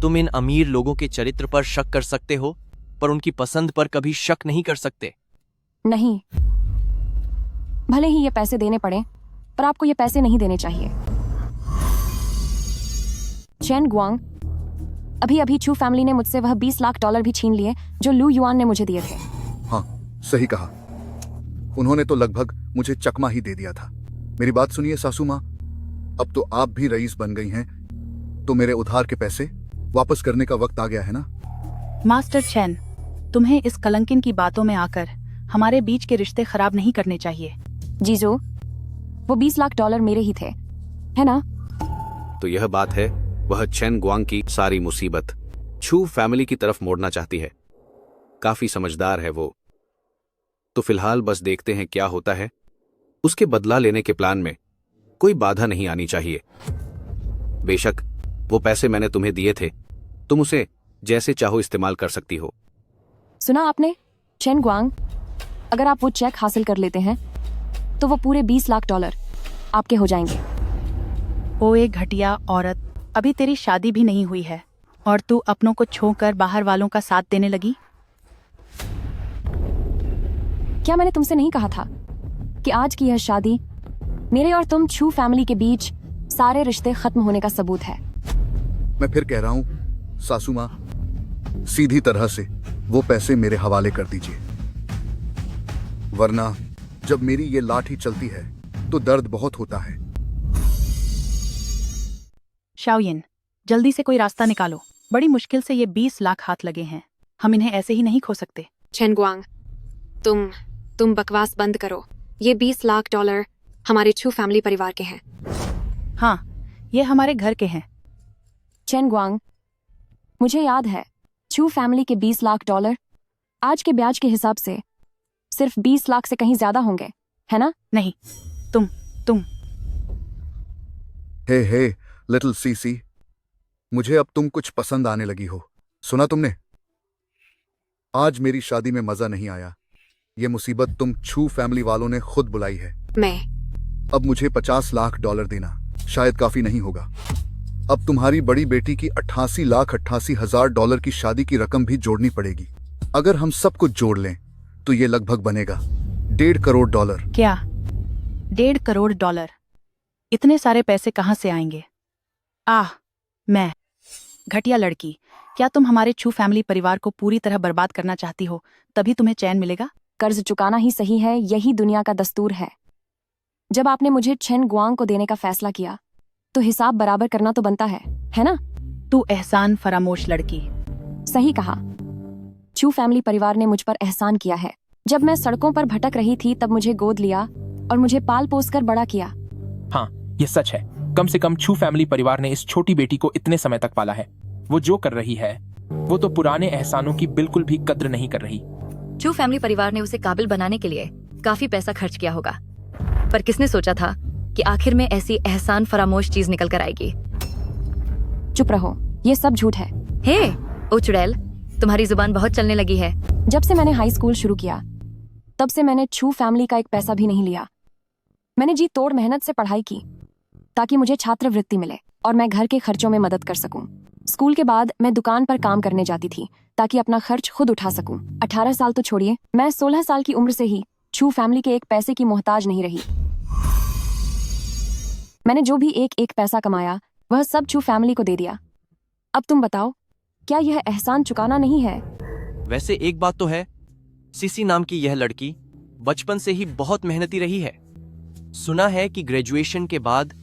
तुम इन अमीर लोगों के चरित्र पर शक कर सकते हो, पर उनकी पसंद पर कभी शक नहीं कर सकते। नहीं, भले ही ये पैसे देने पड़े, पर आपको ये पैसे नहीं देने चाहिए। चेन गुआंग, अभी छू फैमिली ने मुझसे वह 20 लाख डॉलर भी छीन लिए जो लू युआन ने मुझे दिए थे। हाँ, सही कहा। उन्होंने तो लगभग मुझे चकमा ही दे दिया था। मेरी बात सुनिए सासू माँ, अब तो आप भी रईस बन गई हैं, तो मेरे उधार के पैसे वापस करने का वक्त आ गया है ना? मास्टर चेन, तुम्हें इस कलंकिन की बातों में आकर हमारे बीच के रिश्ते खराब नहीं करने चाहिए। जीजू, वो 20 लाख डॉलर मेरे ही थे, है ना? तो यह बात है, वह चेन गुआंग की सारी मुसीबत छू फैमिली की तरफ मोड़ना चाहती है। काफी समझदार है वो। तो फिलहाल बस देखते हैं क्या होता है। उसके बदला लेने के प्लान में कोई बाधा नहीं आनी चाहिए। बेशक वो पैसे मैंने तुम्हें दिए थे, तुम उसे जैसे चाहो इस्तेमाल कर सकती हो। सुना आपने चेन गुआंग, अगर आप वो चेक हासिल कर लेते हैं तो वो पूरे 20 लाख डॉलर आपके हो जाएंगे। ओए घटिया औरत, अभी तेरी शादी भी नहीं हुई है और तू अपनों को छोड़कर बाहर वालों का साथ देने लगी। क्या मैंने तुमसे नहीं कहा था कि आज की यह शादी मेरे और तुम छू फैमिली के बीच सारे रिश्ते खत्म होने का सबूत है? मैं फिर कह रहा हूं सासू माँ, सीधी तरह से वो पैसे मेरे हवाले कर दीजिए, वरना जब मेरी ये लाठी चलती है तो दर्द बहुत होता है। शाओयिन, जल्दी से कोई रास्ता निकालो। बड़ी मुश्किल से ये 20 लाख हाथ लगे हैं, हम इन्हें ऐसे ही नहीं खो सकते। चेन गुआंग, तुम बकवास बंद करो। ये 20 लाख डॉलर हमारे छू फैमिली परिवार के हैं। हाँ, ये हमारे घर के हैं। चेन गुआंग, मुझे याद है, छू फैमिली के 20 लाख डॉलर आज के ब्याज के हिसाब से सिर्फ 20 लाख से कहीं ज्यादा होंगे, है ना? नहीं, तुम हे लिटिल सीसी, मुझे अब तुम कुछ पसंद आने लगी हो। सुना तुमने? आज मेरी शादी में मजा नहीं आया। ये मुसीबत तुम छू फैमिली वालों ने खुद बुलाई है। अब मुझे 50 लाख डॉलर देना शायद काफी नहीं होगा। अब तुम्हारी बड़ी बेटी की 88,88,000 डॉलर की शादी की रकम भी जोड़नी पड़ेगी। अगर हम सब कुछ जोड़ लें तो ये लगभग बनेगा 1.5 करोड़ डॉलर। क्या 1.5 करोड़ डॉलर? इतने सारे पैसे कहाँ से आएंगे? मैं घटिया लड़की, क्या तुम हमारे छू फैमिली परिवार को पूरी तरह बर्बाद करना चाहती हो? तभी तुम्हें चैन मिलेगा? कर्ज चुकाना ही सही है, यही दुनिया का दस्तूर है। जब आपने मुझे चेन गुआंग को देने का फैसला किया तो हिसाब बराबर करना तो बनता है ना? तू एहसान फरामोश लड़की। सही कहा, छू फैमिली परिवार ने मुझ पर एहसान किया है। जब मैं सड़कों पर भटक रही थी तब मुझे गोद लिया और मुझे पाल पोस कर बड़ा किया। हाँ, ये सच है। कम से कम छू फैमिली परिवार ने इस छोटी बेटी को इतने समय तक पाला है। वो जो कर रही है वो तो पुराने एहसानों की बिल्कुल भी कद्र नहीं कर रही। चू फैमिली परिवार ने उसे काबिल बनाने के लिए काफी पैसा खर्च किया होगा, पर किसने सोचा था कि आखिर में ऐसी एहसान फरामोश चीज निकल कर आएगी। चुप रहो, ये सब झूठ है। हे ओ चुड़ैल, तुम्हारी जुबान बहुत चलने लगी है। जब से मैंने हाई स्कूल शुरू किया तब से मैंने छू फैमिली का एक पैसा भी नहीं लिया। मैंने जी तोड़ मेहनत से पढ़ाई की ताकि मुझे छात्रवृत्ति मिले और मैं घर के खर्चों में मदद कर सकूं। स्कूल के बाद मैं दुकान पर काम करने जाती थी ताकि अपना खर्च खुद उठा सकूं। 18 साल तो छोड़िए, मैं 16 साल की उम्र से ही छू फैमिली के एक पैसे की मोहताज नहीं रही। मैंने जो भी एक पैसा कमाया वह सब छू फैमिली को दे दिया। अब तुम बताओ, क्या यह एहसान चुकाना नहीं है? वैसे एक बात तो है, सीसी नाम की यह लड़की बचपन से ही बहुत मेहनती रही है। सुना है कि ग्रेजुएशन के बाद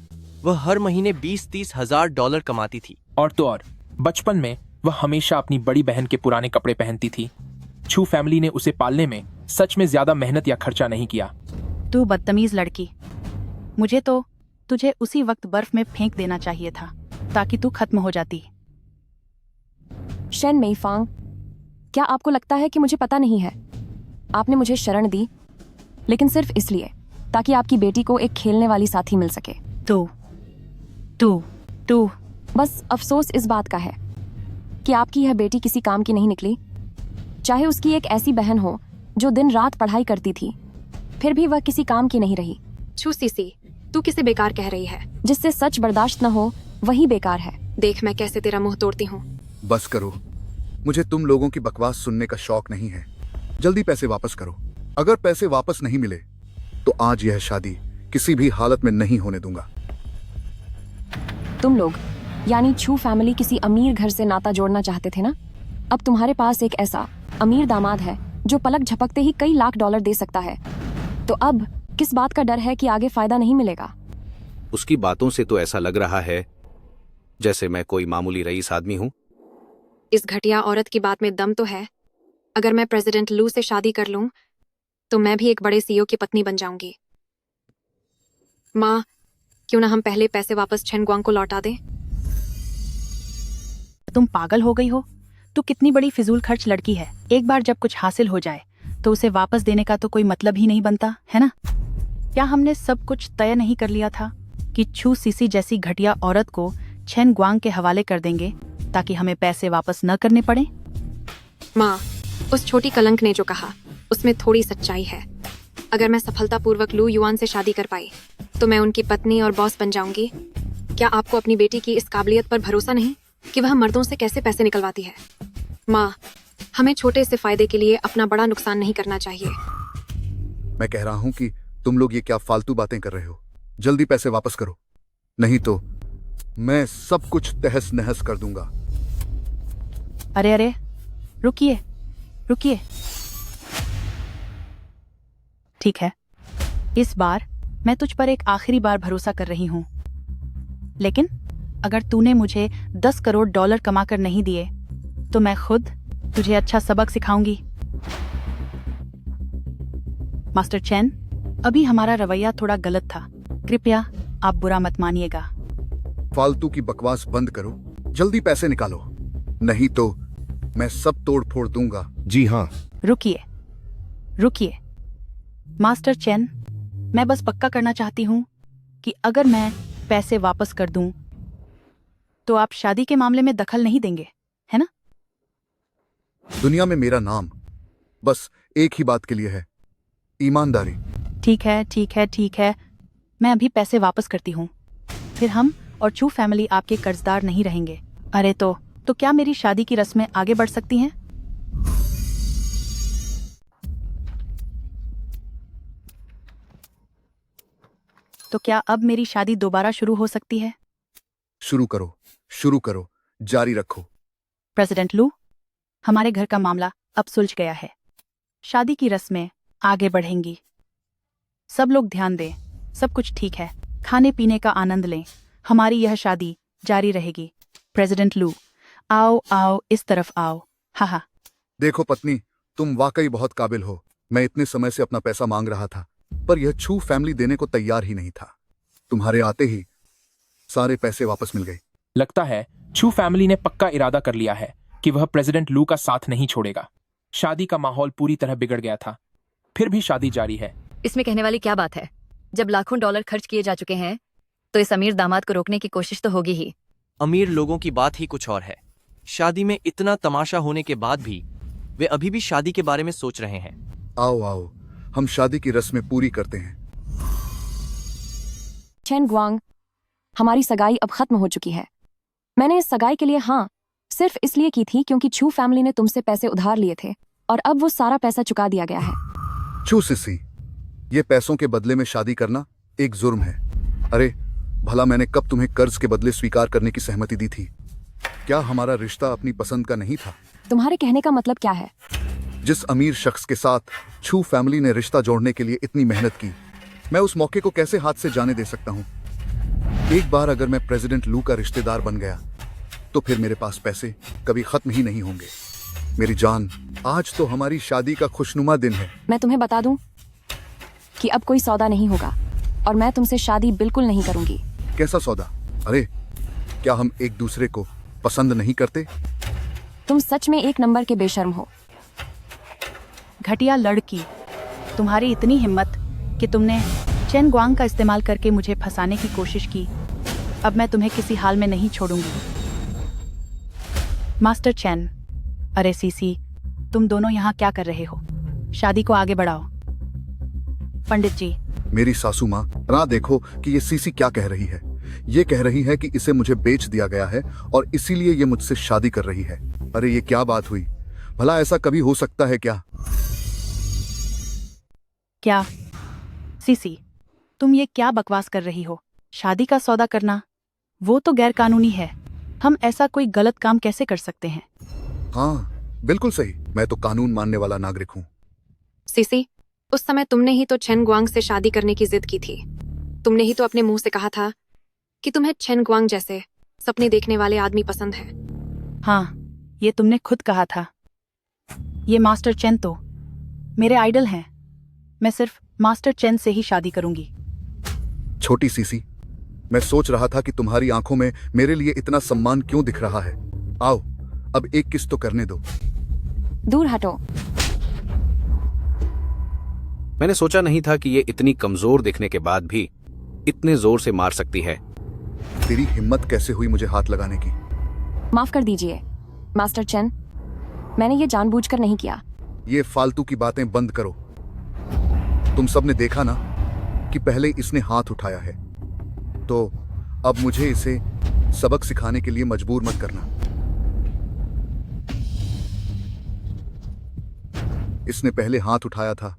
वह हर महीने 20-30 हजार डॉलर कमाती थी। और तो और बचपन में वह हमेशा अपनी बड़ी बहन के पुराने कपड़े पहनती थी। छू फैमिली ने उसे पालने में सच में ज्यादा मेहनत या खर्चा नहीं किया। तू बदतमीज लड़की, मुझे तो तुझे उसी वक्त बर्फ में फेंक देना चाहिए था ताकि तू खत्म हो जाती। शेन मेईफांग, क्या आपको लगता है कि मुझे पता नहीं है? आपने मुझे शरण दी, लेकिन सिर्फ इसलिए ताकि आपकी बेटी को एक खेलने वाली साथी मिल सके। तू तू तू बस अफसोस इस बात का है कि आपकी यह बेटी किसी काम की नहीं निकली। चाहे उसकी एक ऐसी बहन हो जो दिन रात पढ़ाई करती थी, फिर भी वह किसी काम की नहीं रही। छू सीसी, तू किसे बेकार कह रही है? जिससे सच बर्दाश्त न हो वही बेकार है। देख मैं कैसे तेरा मुंह तोड़ती हूँ। बस करो, मुझे तुम लोगों की बकवास सुनने का शौक नहीं है। जल्दी पैसे वापस करो। अगर पैसे वापस नहीं मिले तो आज यह शादी किसी भी हालत में नहीं होने दूंगा। तुम लोग यानी छू फैमिली किसी अमीर घर से नाता जोड़ना चाहते थे ना? अब तुम्हारे पास एक ऐसा अमीर दामाद है जो पलक झपकते ही कई लाख डॉलर दे सकता है। तो अब किस बात का डर है कि आगे फायदा नहीं मिलेगा? उसकी बातों से तो ऐसा लग रहा है जैसे मैं कोई मामूली रईस आदमी हूं। इस घटिया औरत की बात में दम तो है। अगर मैं प्रेसिडेंट लू से शादी कर लूं तो मैं भी एक बड़े सीईओ की पत्नी बन जाऊंगी। माँ, क्यों ना हम पहले पैसे वापस छेन गुआंग को लौटा दें? तुम पागल हो गई हो? तू कितनी बड़ी फिजूल खर्च लड़की है। एक बार जब कुछ हासिल हो जाए तो उसे वापस देने का तो कोई मतलब ही नहीं बनता, है ना? क्या हमने सब कुछ तय नहीं कर लिया था कि छू सीसी जैसी घटिया औरत को छेन गुआंग के हवाले कर देंगे ताकि हमें पैसे वापस न करने पड़े? माँ, उस छोटी कलंक ने जो कहा उसमें थोड़ी सच्चाई है। अगर मैं सफलतापूर्वक लू युआन से शादी कर पाई तो मैं उनकी पत्नी और बॉस बन जाऊंगी। क्या आपको अपनी बेटी की इस काबिलियत पर भरोसा नहीं कि वह मर्दों से कैसे पैसे निकलवाती है? माँ, हमें छोटे से फायदे के लिए अपना बड़ा नुकसान नहीं करना चाहिए। मैं कह रहा हूं कि तुम लोग ये क्या फालतू बातें कर रहे हो। जल्दी पैसे वापस करो, नहीं तो मैं सब कुछ तहस नहस कर दूंगा। अरे अरे, रुकिए रुकिए। ठीक है, इस बार मैं तुझ पर एक आखिरी बार भरोसा कर रही हूं, लेकिन अगर तूने मुझे 10 करोड़ डॉलर कमाकर नहीं दिए तो मैं खुद तुझे अच्छा सबक सिखाऊंगी। मास्टर चेन, अभी हमारा रवैया थोड़ा गलत था, कृपया आप बुरा मत मानिएगा। फालतू की बकवास बंद करो, जल्दी पैसे निकालो, नहीं तो मैं सब तोड़ फोड़ दूंगा। जी हाँ। रुकिए रुकिए मास्टर चेन, मैं बस पक्का करना चाहती हूँ कि अगर मैं पैसे वापस कर दूं तो आप शादी के मामले में दखल नहीं देंगे, है ना? दुनिया में मेरा नाम बस एक ही बात के लिए है, ईमानदारी। ठीक है ठीक है ठीक है, मैं अभी पैसे वापस करती हूँ, फिर हम और छू फैमिली आपके कर्जदार नहीं रहेंगे। अरे तो क्या मेरी शादी की रस्में आगे बढ़ सकती हैं? तो क्या अब मेरी शादी दोबारा शुरू हो सकती है? शुरू करो, जारी रखो। प्रेसिडेंट लू, हमारे घर का मामला अब सुलझ गया है। शादी की रस्में आगे बढ़ेंगी। सब लोग ध्यान दें, सब कुछ ठीक है, खाने पीने का आनंद लें, हमारी यह शादी जारी रहेगी। प्रेसिडेंट लू, आओ आओ, इस तरफ आओ। हा। देखो पत्नी, तुम वाकई बहुत काबिल हो। मैं इतने समय से अपना पैसा मांग रहा था, पर यह छू फैमिली देने को तैयार ही नहीं था। तुम्हारे आते ही सारे पैसे वापस मिल गए। लगता है छू फैमिली ने पक्का इरादा कर लिया है कि वह प्रेसिडेंट लू का साथ नहीं छोड़ेगा। शादी का माहौल पूरी तरह बिगड़ गया था, फिर भी शादी जारी है। इसमें कहने वाली क्या बात है? जब लाखों डॉलर खर्च किए जा चुके हैं तो इस अमीर दामाद को रोकने की कोशिश तो होगी ही। अमीर लोगों की बात ही कुछ और है। शादी में इतना तमाशा होने के बाद भी वे अभी भी शादी के बारे में सोच रहे हैं। आओ आओ, हम शादी की रस्में पूरी करते हैं। चेन ग्वांग, हमारी सगाई अब खत्म हो चुकी है। मैंने इस सगाई के लिए हाँ सिर्फ इसलिए की थी क्योंकि छू फैमिली ने तुमसे पैसे उधार लिए थे और अब वो सारा पैसा चुका दिया गया है। छू सिसी, ये पैसों के बदले में शादी करना एक जुर्म है। अरे भला मैंने कब तुम्हें कर्ज के बदले स्वीकार करने की सहमति दी थी? क्या हमारा रिश्ता अपनी पसंद का नहीं था? तुम्हारे कहने का मतलब क्या है? जिस अमीर शख्स के साथ छू फैमिली ने रिश्ता जोड़ने के लिए इतनी मेहनत की, मैं उस मौके को कैसे हाथ से जाने दे सकता हूँ? एक बार अगर मैं प्रेसिडेंट लू का रिश्तेदार बन गया तो फिर मेरे पास पैसे कभी खत्म ही नहीं होंगे। मेरी जान, आज तो हमारी शादी का खुशनुमा दिन है। मैं तुम्हें बता दूं कि अब कोई सौदा नहीं होगा और मैं तुमसे शादी बिल्कुल नहीं करूंगी। कैसा सौदा? अरे क्या हम एक दूसरे को पसंद नहीं करते? तुम सच में एक नंबर के बेशर्म हो। घटिया लड़की, तुम्हारी इतनी हिम्मत कि तुमने चेन ग्वांग का इस्तेमाल करके मुझे फंसाने की कोशिश की। अब मैं तुम्हें किसी हाल में नहीं छोड़ूंगी। मास्टर चेन, अरे सीसी, तुम दोनों यहाँ क्या कर रहे हो? शादी को आगे बढ़ाओ। पंडित जी, मेरी सासू माँ, ना देखो कि ये सीसी क्या कह रही है। ये कह रही है कि इसे मुझे बेच दिया गया है और इसीलिए ये मुझसे शादी कर रही है। अरे ये क्या बात हुई? भला ऐसा कभी हो सकता है क्या? क्या सीसी, तुम ये क्या बकवास कर रही हो? शादी का सौदा करना वो तो गैर कानूनी है। हम ऐसा कोई गलत काम कैसे कर सकते हैं? हाँ बिल्कुल सही, मैं तो कानून मानने वाला नागरिक हूँ। सीसी, उस समय तुमने ही तो चेन ग्वांग से शादी करने की जिद की थी। तुमने ही तो अपने मुंह से कहा था कि तुम्हें चेन ग्वांग जैसे सपने देखने वाले आदमी पसंद है। हाँ, ये तुमने खुद कहा था। ये मास्टर चेन तो मेरे आइडल हैं। मैं सिर्फ मास्टर चेन से ही शादी करूंगी। छोटी सीसी, मैं सोच रहा था कि तुम्हारी आंखों में मेरे लिए इतना सम्मान क्यों दिख रहा है। आओ अब एक किस तो करने दो। दूर हटो। मैंने सोचा नहीं था कि ये इतनी कमजोर दिखने के बाद भी इतने जोर से मार सकती है। तेरी हिम्मत कैसे हुई मुझे हाथ लगाने की? माफ कर दीजिए मास्टर चेन, मैंने ये जानबूझकर नहीं किया। ये फालतू की बातें बंद करो। तुम सबने देखा ना कि पहले इसने हाथ उठाया है, तो अब मुझे इसे सबक सिखाने के लिए मजबूर मत करना। इसने पहले हाथ उठाया था,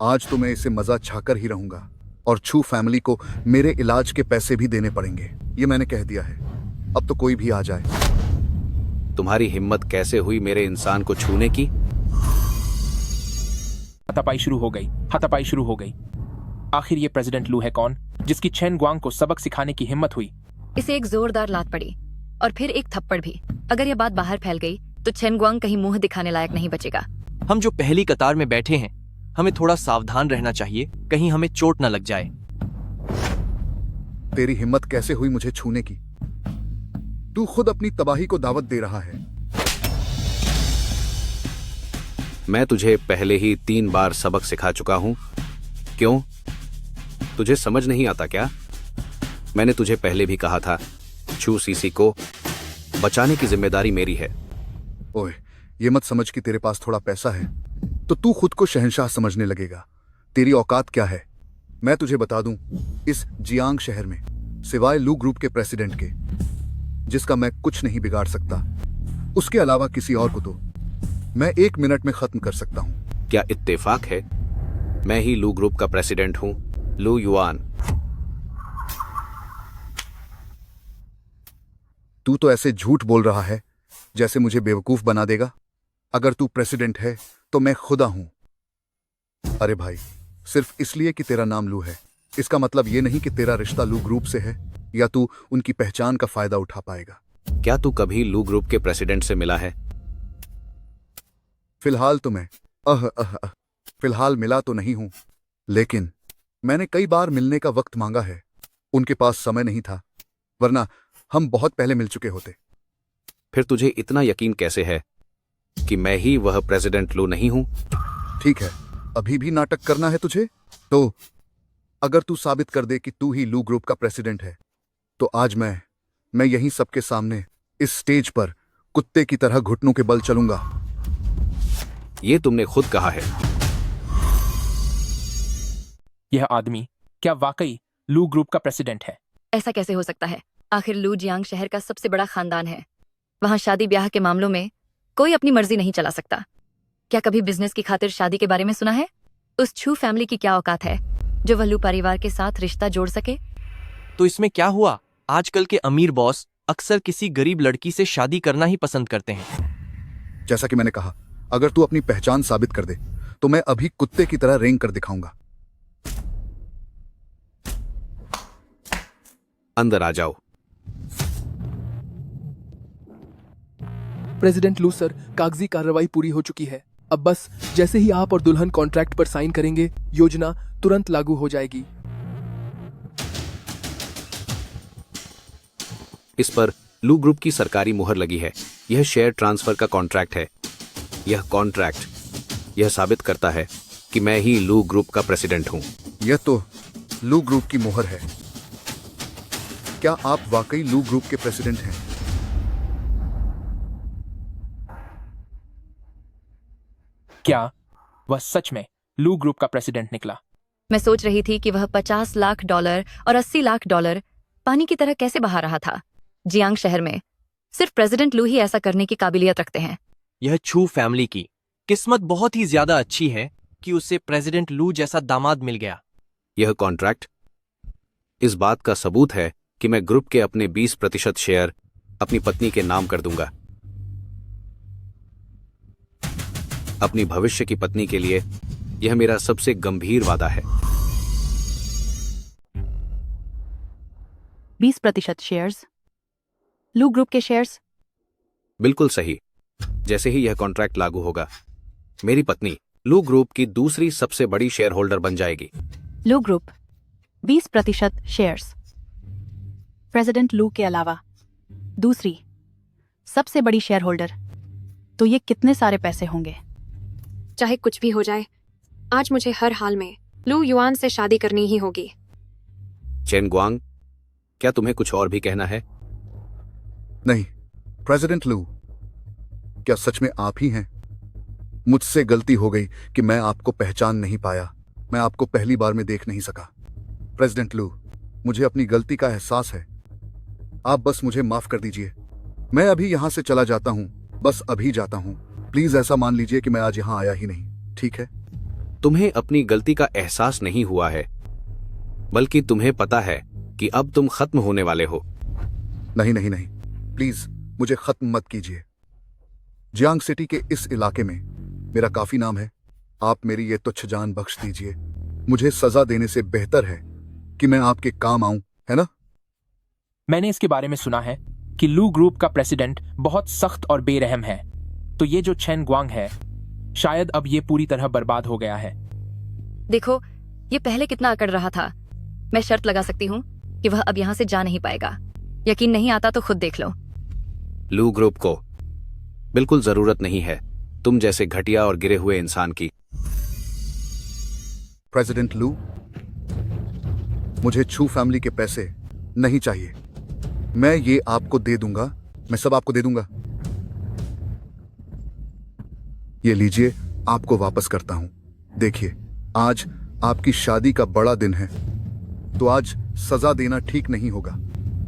आज तो मैं इसे मजा छाकर ही रहूंगा और छू फैमिली को मेरे इलाज के पैसे भी देने पड़ेंगे। ये मैंने कह दिया है। अब तो कोई भी आ जाए। तुम्हारी हिम्मत कैसे हुई मेरे इंसान को छूने की? हाथापाई शुरू हो गई। हाथापाई शुरू हो गई। आखिर ये प्रेसिडेंट लू है कौन जिसकी चेन ग्वांग को सबक सिखाने की हिम्मत हुई? इसे एक जोरदार लात पड़ी और फिर एक थप्पड़ भी। अगर ये बात बाहर फैल गई तो चेन ग्वांग कहीं मुंह दिखाने लायक नहीं बचेगा। हम जो पहली कतार में बैठे हैं, हमें थोड़ा सावधान रहना चाहिए, कहीं हमें चोट न लग जाए। तेरी हिम्मत कैसे हुई मुझे छूने की? तू खुद अपनी तबाही को दावत दे रहा है। मैं तुझे पहले ही 3 बार सबक सिखा चुका हूं। क्यों, तुझे समझ नहीं आता क्या? मैंने तुझे पहले भी कहा था, छू सीसी को बचाने की जिम्मेदारी मेरी है। ओए, ये मत समझ कि तेरे पास थोड़ा पैसा है तो तू खुद को शहंशाह समझने लगेगा। तेरी औकात क्या है? मैं तुझे बता दूं, इस जियांग शहर में सिवाय लू ग्रुप के प्रेसिडेंट के, जिसका मैं कुछ नहीं बिगाड़ सकता, उसके अलावा किसी और को तो मैं 1 मिनट में खत्म कर सकता हूं। क्या इत्तेफाक है? मैं ही लू ग्रुप का प्रेसिडेंट हूं, लू युआन। तू तो ऐसे झूठ बोल रहा है जैसे मुझे बेवकूफ बना देगा। अगर तू प्रेसिडेंट है तो मैं खुदा हूं। अरे भाई, सिर्फ इसलिए कि तेरा नाम लू है, इसका मतलब ये नहीं कि तेरा रिश्ता लू ग्रुप से है या तू उनकी पहचान का फायदा उठा पाएगा। क्या तू कभी लू ग्रुप के प्रेसिडेंट से मिला है? फिलहाल तो मैं फिलहाल मिला तो नहीं हूं, लेकिन मैंने कई बार मिलने का वक्त मांगा है। उनके पास समय नहीं था, वरना हम बहुत पहले मिल चुके होते। फिर तुझे इतना यकीन कैसे है कि मैं ही वह प्रेसिडेंट लू नहीं हूं? ठीक है, अभी भी नाटक करना है तुझे? तो अगर तू साबित कर दे कि तू ही लू ग्रुप का प्रेसिडेंट है, तो आज मैं यहीं सबके सामने इस स्टेज पर कुत्ते की तरह घुटनों के बल चलूंगा। ये तुमने खुद कहा है। यह आदमी क्या वाकई लू ग्रुप का प्रेसिडेंट है? ऐसा कैसे हो सकता है? आखिर लू जियांग शहर का सबसे बड़ा खानदान है। वहां शादी ब्याह के मामलों में कोई अपनी मर्जी नहीं चला सकता। क्या कभी बिजनेस की खातिर शादी के बारे में सुना है? उस छू फैमिली की क्या औकात है जो वह लू परिवार के साथ रिश्ता जोड़ सके? तो इसमें क्या हुआ? आजकल के अमीर बॉस अक्सर किसी गरीब लड़की से शादी करना ही पसंद करते हैं। जैसा कि मैंने कहा, अगर तू अपनी पहचान साबित कर दे तो मैं अभी कुत्ते की तरह रेंग कर दिखाऊंगा। अंदर आ जाओ। प्रेसिडेंट लू सर, कागजी कार्रवाई पूरी हो चुकी है। अब बस जैसे ही आप और दुल्हन कॉन्ट्रैक्ट पर साइन करेंगे, योजना तुरंत लागू हो जाएगी। इस पर लू ग्रुप की सरकारी मुहर लगी है। यह शेयर ट्रांसफर का कॉन्ट्रैक्ट है। यह कॉन्ट्रैक्ट यह साबित करता है कि मैं ही लू ग्रुप का प्रेसिडेंट हूं। यह तो लू ग्रुप की मुहर है। क्या आप वाकई लू ग्रुप के प्रेसिडेंट हैं? क्या वह सच में लू ग्रुप का प्रेसिडेंट निकला? मैं सोच रही थी कि वह $50 लाख और $80 लाख पानी की तरह कैसे बहा रहा था। जियांग शहर में सिर्फ प्रेसिडेंट लू ही ऐसा करने की काबिलियत रखते हैं। यह छू फैमिली की किस्मत बहुत ही ज्यादा अच्छी है कि उसे प्रेसिडेंट लू जैसा दामाद मिल गया। यह कॉन्ट्रैक्ट इस बात का सबूत है कि मैं ग्रुप के अपने 20% शेयर अपनी पत्नी के नाम कर दूंगा। अपनी भविष्य की पत्नी के लिए यह मेरा सबसे गंभीर वादा है। 20% शेयर्स? लू ग्रुप के शेयर्स? बिल्कुल सही। जैसे ही यह कॉन्ट्रैक्ट लागू होगा, मेरी पत्नी लू ग्रुप की दूसरी सबसे बड़ी शेयर होल्डर बन जाएगी। लू ग्रुप 20% शेयर्स, प्रेसिडेंट लू के अलावा दूसरी सबसे बड़ी शेयर होल्डर। तो ये कितने सारे पैसे होंगे? चाहे कुछ भी हो जाए, आज मुझे हर हाल में लू युआन से शादी करनी ही होगी। चेन ग्वांग, क्या तुम्हें कुछ और भी कहना है? नहीं, प्रेसिडेंट लू, क्या सच में आप ही हैं? मुझसे गलती हो गई कि मैं आपको पहचान नहीं पाया। मैं आपको पहली बार में देख नहीं सका। प्रेसिडेंट लू, मुझे अपनी गलती का एहसास है। आप बस मुझे माफ कर दीजिए। मैं अभी यहां से चला जाता हूं, बस अभी जाता हूं। प्लीज ऐसा मान लीजिए कि मैं आज यहां आया ही नहीं, ठीक है? तुम्हें अपनी गलती का एहसास नहीं हुआ है, बल्कि तुम्हें पता है कि अब तुम खत्म होने वाले हो। नहीं नहीं नहीं, प्लीज मुझे खत्म मत कीजिए। जियांग सिटी के इस इलाके में मेरा काफी नाम है। आप मेरी ये तुच्छ जान बख्श दीजिए। मुझे सजा देने से बेहतर है कि मैं आपके काम आऊं, है ना? मैंने इसके बारे में सुना है कि लू ग्रुप का प्रेसिडेंट बहुत सख्त और बेरहम है। तो ये जो चेन ग्वांग है, शायद अब ये पूरी तरह बर्बाद हो गया है। देखो, ये पहले कितना अकड़ रहा था। मैं शर्त लगा सकती हूँ कि वह अब यहाँ से जा नहीं पाएगा। यकीन नहीं आता तो खुद देख लो। लू ग्रुप को बिल्कुल जरूरत नहीं है तुम जैसे घटिया और गिरे हुए इंसान की। प्रेसिडेंट लू, मुझे छू फैमिली के पैसे नहीं चाहिए। मैं ये आपको दे दूंगा, मैं सब आपको दे दूंगा। ये लीजिए, आपको वापस करता हूं। देखिए, आज आपकी शादी का बड़ा दिन है, तो आज सजा देना ठीक नहीं होगा।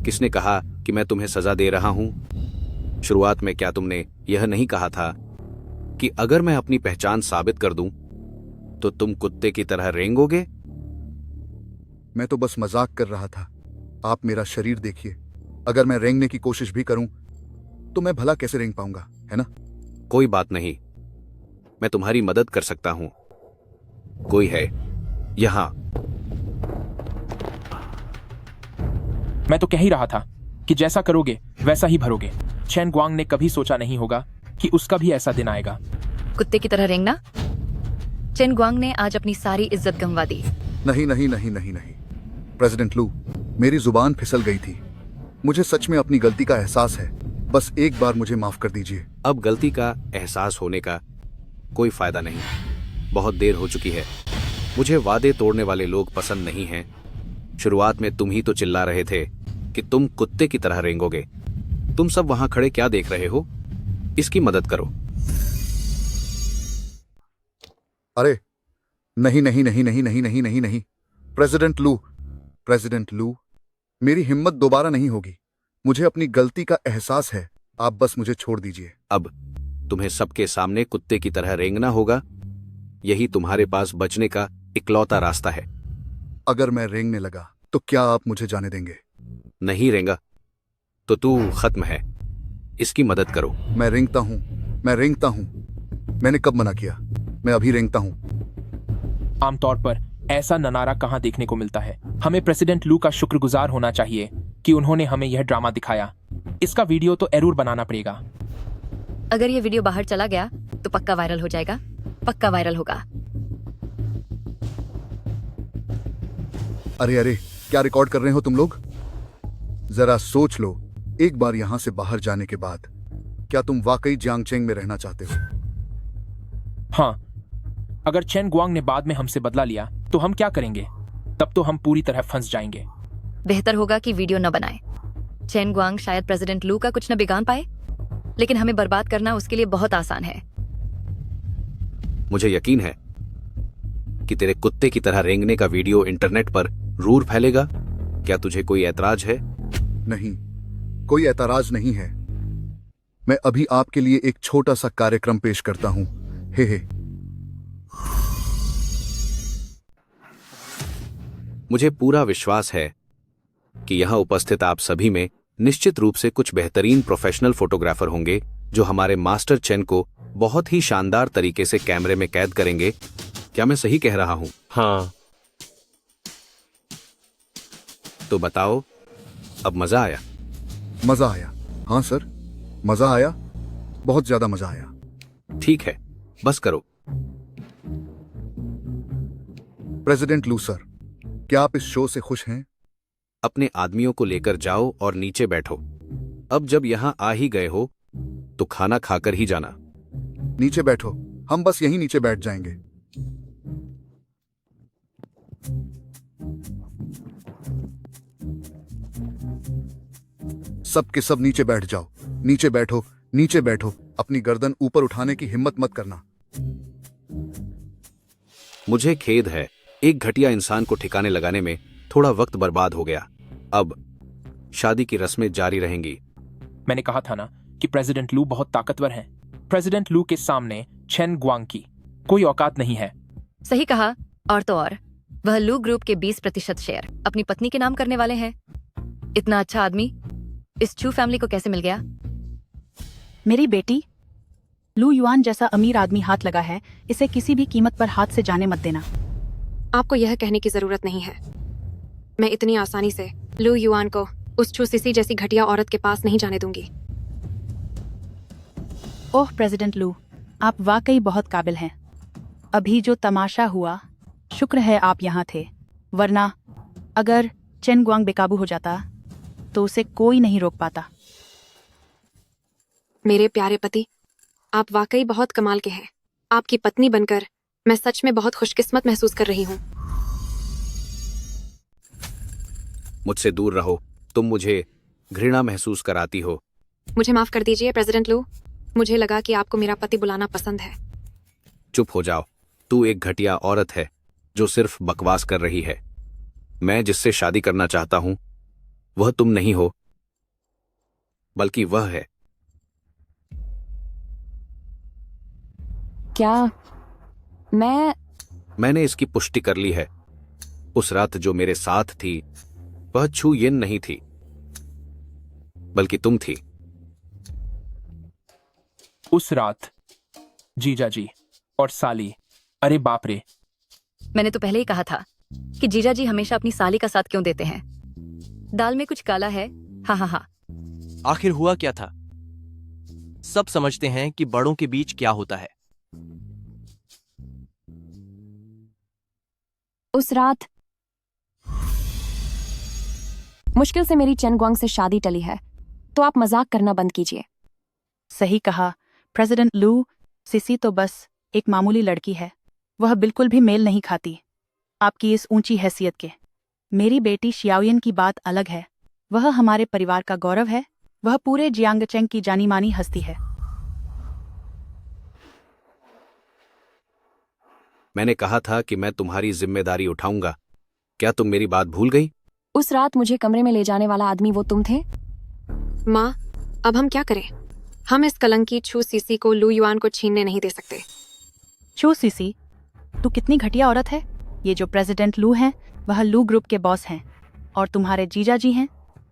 किसने कहा कि मैं तुम्हें सजा दे रहा हूं? शुरुआत में क्या तुमने यह नहीं कहा था कि अगर मैं अपनी पहचान साबित कर दूं तो तुम कुत्ते की तरह रेंगोगे? मैं तो बस मजाक कर रहा था। आप मेरा शरीर देखिए। अगर मैं रेंगने की कोशिश भी करूं तो मैं भला कैसे रेंग पाऊंगा, है ना? कोई बात नहीं, मैं तुम्हारी मदद कर सकता हूं। कोई है यहां? मैं तो कह ही रहा था कि जैसा करोगे वैसा ही भरोगे। चेन ग्वांग ने कभी सोचा नहीं होगा कि उसका भी ऐसा दिन आएगा। कुत्ते की तरह रेंगना? चेन ग्वांग ने आज अपनी सारी इज्जत गंवा दी। नहीं नहीं नहीं नहीं नहीं, प्रेसिडेंट लू, मेरी जुबान फिसल गई थी। मुझे सच में अपनी गलती का एहसास है। बस एक बार मुझे माफ कर दीजिए। अब गलती का एहसास होने का कोई फायदा नहीं। बहुत देर हो चुकी है। मुझे वादे तोड़ने वाले लोग पसंद नहीं हैं। शुरुआत में तुम ही तो चिल्ला रहे थे कि तुम कुत्ते की तरह रेंगोगे। तुम सब वहां खड़े क्या देख रहे हो? इसकी मदद करो। अरे नहीं नहीं नहीं नहीं नहीं नहीं नहीं नहीं, प्रेसिडेंट लू, मेरी हिम्मत दोबारा नहीं होगी। मुझे अपनी गलती का एहसास है। आप बस मुझे छोड़ दीजिए। अब तुम्हें सबके सामने कुत्ते की तरह रेंगना होगा। यही तुम्हारे पास बचने का इकलौता रास्ता है। अगर मैं रेंगने लगा तो क्या आप मुझे जाने देंगे? नहीं रेंगा तो तू खत्म है। इसकी मदद करो। मैं रेंगता हूं। मैंने कब मना किया? मैं अभी रेंगता हूं। आमतौर पर ऐसा ननारा कहाँ देखने को मिलता है। हमें प्रेसिडेंट लू का शुक्रगुजार होना चाहिए कि उन्होंने हमें यह ड्रामा दिखाया। इसका वीडियो तो जरूर बनाना पड़ेगा। अगर ये वीडियो बाहर चला गया तो पक्का वायरल हो जाएगा। पक्का वायरल होगा। अरे अरे, क्या रिकॉर्ड कर रहे हो तुम लोग? जरा सोच लो, एक बार यहां से बाहर जाने के बाद क्या तुम वाकई जियांगचेंग में रहना चाहते हो? हाँ, अगर चेन गुआंग ने बाद में हमसे बदला लिया तो हम क्या करेंगे? तब तो हम पूरी तरह फंस जाएंगे। बेहतर होगा कि वीडियो न बनाए। चेन गुआंग शायद प्रेसिडेंट लू का कुछ न बिगाड़ पाए, लेकिन हमें बर्बाद करना उसके लिए बहुत आसान है। मुझे यकीन है कि तेरे कुत्ते की तरह रेंगने का वीडियो इंटरनेट पर जरूर फैलेगा। क्या तुझे कोई ऐतराज है? नहीं, कोई ऐतराज नहीं है। मैं अभी आपके लिए एक छोटा सा कार्यक्रम पेश करता हूं। हे। मुझे पूरा विश्वास है कि यहां उपस्थित आप सभी में निश्चित रूप से कुछ बेहतरीन प्रोफेशनल फोटोग्राफर होंगे जो हमारे मास्टर चेन को बहुत ही शानदार तरीके से कैमरे में कैद करेंगे। क्या मैं सही कह रहा हूं? हाँ। तो बताओ, अब मजा आया? मजा आया? हाँ सर, मजा आया। बहुत ज्यादा मजा आया। ठीक है, बस करो। प्रेसिडेंट लू सर, क्या आप इस शो से खुश हैं? अपने आदमियों को लेकर जाओ और नीचे बैठो। अब जब यहां आ ही गए हो तो खाना खाकर ही जाना। नीचे बैठो, हम बस यहीं नीचे बैठ जाएंगे। सब के सब नीचे बैठ जाओ। नीचे बैठो, नीचे बैठो। अपनी गर्दन ऊपर उठाने की हिम्मत मत करना। मुझे खेद है, एक घटिया इंसान को ठिकाने लगाने में थोड़ा वक्त बर्बाद हो गया। अब शादी की रस्में जारी रहेंगी। मैंने कहा था ना कि प्रेसिडेंट लू बहुत ताकतवर हैं। प्रेसिडेंट लू के सामने चेन गुआंग की कोई औकात नहीं है। सही कहा। और तो और, वह लू ग्रुप के 20% शेयर अपनी पत्नी के नाम करने वाले हैं। इतना अच्छा आदमी इस चू फैमिली को कैसे मिल गया? मेरी बेटी, लू युआन जैसा अमीर आदमी हाथ लगा है, इसे किसी भी कीमत पर हाथ से जाने मत देना। आपको यह कहने की जरूरत नहीं है। मैं इतनी आसानी से लू युआन को उस चू सिसी जैसी घटिया औरत के पास नहीं जाने दूंगी। ओह प्रेसिडेंट लू, आप वाकई बहुत काबिल हैं। अभी जो तमाशा हुआ, शुक्र है आप यहाँ थे, वरना अगर चेन गुआंग बेकाबू हो जाता तो उसे कोई नहीं रोक पाता। मेरे प्यारे पति, आप वाकई बहुत कमाल के हैं। आपकी पत्नी बनकर मैं सच में बहुत खुशकिस्मत महसूस कर रही हूँ। मुझसे दूर रहो, तुम मुझे घृणा महसूस कराती हो। मुझे माफ कर दीजिए प्रेसिडेंट लू, मुझे लगा कि आपको मेरा पति बुलाना पसंद है। चुप हो जाओ। तू एक घटिया औरत है जो सिर्फ बकवास कर रही है। मैं जिससे शादी करना चाहता हूं वह तुम नहीं हो, बल्कि वह है। क्या मैंने इसकी पुष्टि कर ली है। उस रात जो मेरे साथ थी वह छू येन नहीं थी, बल्कि तुम थी। उस रात जीजा जी और साली, अरे बाप रे। मैंने तो पहले ही कहा था कि जीजा जी हमेशा अपनी साली का साथ क्यों देते हैं। दाल में कुछ काला है। हाँ हाँ हाँ। आखिर हुआ क्या था? सब समझते हैं कि बड़ों के बीच क्या होता है। उस रात मुश्किल से मेरी चेन गुआंग से शादी टली है। तो आप मजाक करना बंद कीजिए। सही कहा प्रेसिडेंट लू। सिसी तो बस एक मामूली लड़की है, वह बिल्कुल भी मेल नहीं खाती आपकी इस ऊंची हैसियत के। मेरी बेटी शियाओयन की बात अलग है, वह हमारे परिवार का गौरव है, वह पूरे जियांगचेंग की जानी मानी हस्ती है। मैंने कहा था कि मैं तुम्हारी जिम्मेदारी उठाऊंगा। क्या तुम मेरी बात भूल गई? उस रात मुझे कमरे में ले जाने वाला आदमी वो तुम थे? माँ, अब हम क्या करें? हम इस कलंकी छू सीसी को लू युआन को छीनने नहीं दे सकते। छू सीसी, तू कितनी घटिया औरत है। ये जो प्रेसिडेंट लू हैं वह लू ग्रुप के बॉस हैं, और तुम्हारे जीजा जी हैं,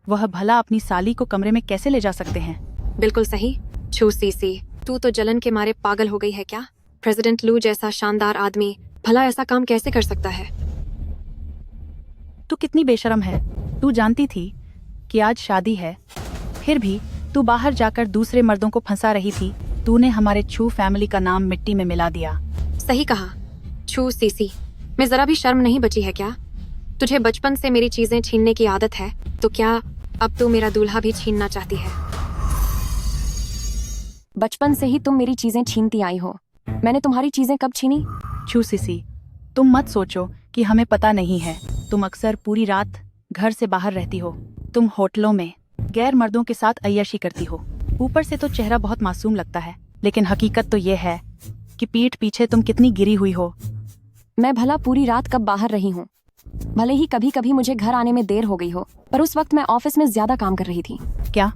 वह भला अपनी साली को कमरे में कैसे ले जा सकते हैं? बिल्कुल सही छू सीसी, तू तो जलन के मारे पागल हो गई है क्या? प्रेसिडेंट लू जैसा शानदार आदमी भला ऐसा काम कैसे कर सकता है? तू कितनी बेशर्म है। तू जानती थी कि आज शादी है, फिर भी तू बाहर जाकर दूसरे मर्दों को फंसा रही थी। तूने हमारे छू फैमिली का नाम मिट्टी में मिला दिया। सही कहा छू सीसी, मैं जरा भी शर्म नहीं बची है क्या? तुझे बचपन से मेरी चीजें छीनने की आदत है, तो क्या अब तू मेरा दूल्हा भी छीनना चाहती है? बचपन से ही तुम मेरी चीजें छीनती आई हो। मैंने तुम्हारी चीजें कब छीनी? छू सीसी, तुम मत सोचो कि हमें पता नहीं है। तुम अक्सर पूरी रात घर से बाहर रहती हो, तुम होटलों में गैर मर्दों के साथ अय्याशी करती हो। ऊपर से तो चेहरा बहुत मासूम लगता है, लेकिन हकीकत तो ये है कि पीठ पीछे तुम कितनी गिरी हुई हो। मैं भला पूरी रात कब बाहर रही हूँ? भले ही कभी कभी मुझे घर आने में देर हो गई हो, पर उस वक्त मैं ऑफिस में ज्यादा काम कर रही थी। क्या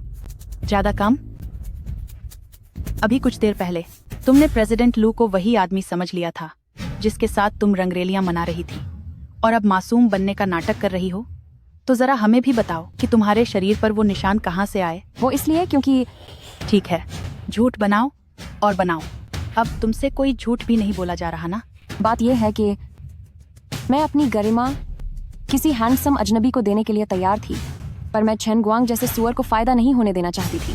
ज्यादा काम? अभी कुछ देर पहले तुमने प्रेसिडेंट लू को वही आदमी समझ लिया था जिसके साथ तुम रंगरेलियां मना रही थी, और अब मासूम बनने का नाटक कर रही हो। तो जरा हमें भी बताओ कि तुम्हारे शरीर पर वो निशान कहाँ से आए? वो इसलिए क्योंकि... ठीक है, झूठ बनाओ और बनाओ। अब तुमसे कोई झूठ भी नहीं बोला जा रहा ना? बात यह है कि मैं अपनी गरिमा किसी हैंडसम अजनबी को देने के लिए तैयार थी, पर मैं चेन गुआंग जैसे सुअर को फायदा नहीं होने देना चाहती थी।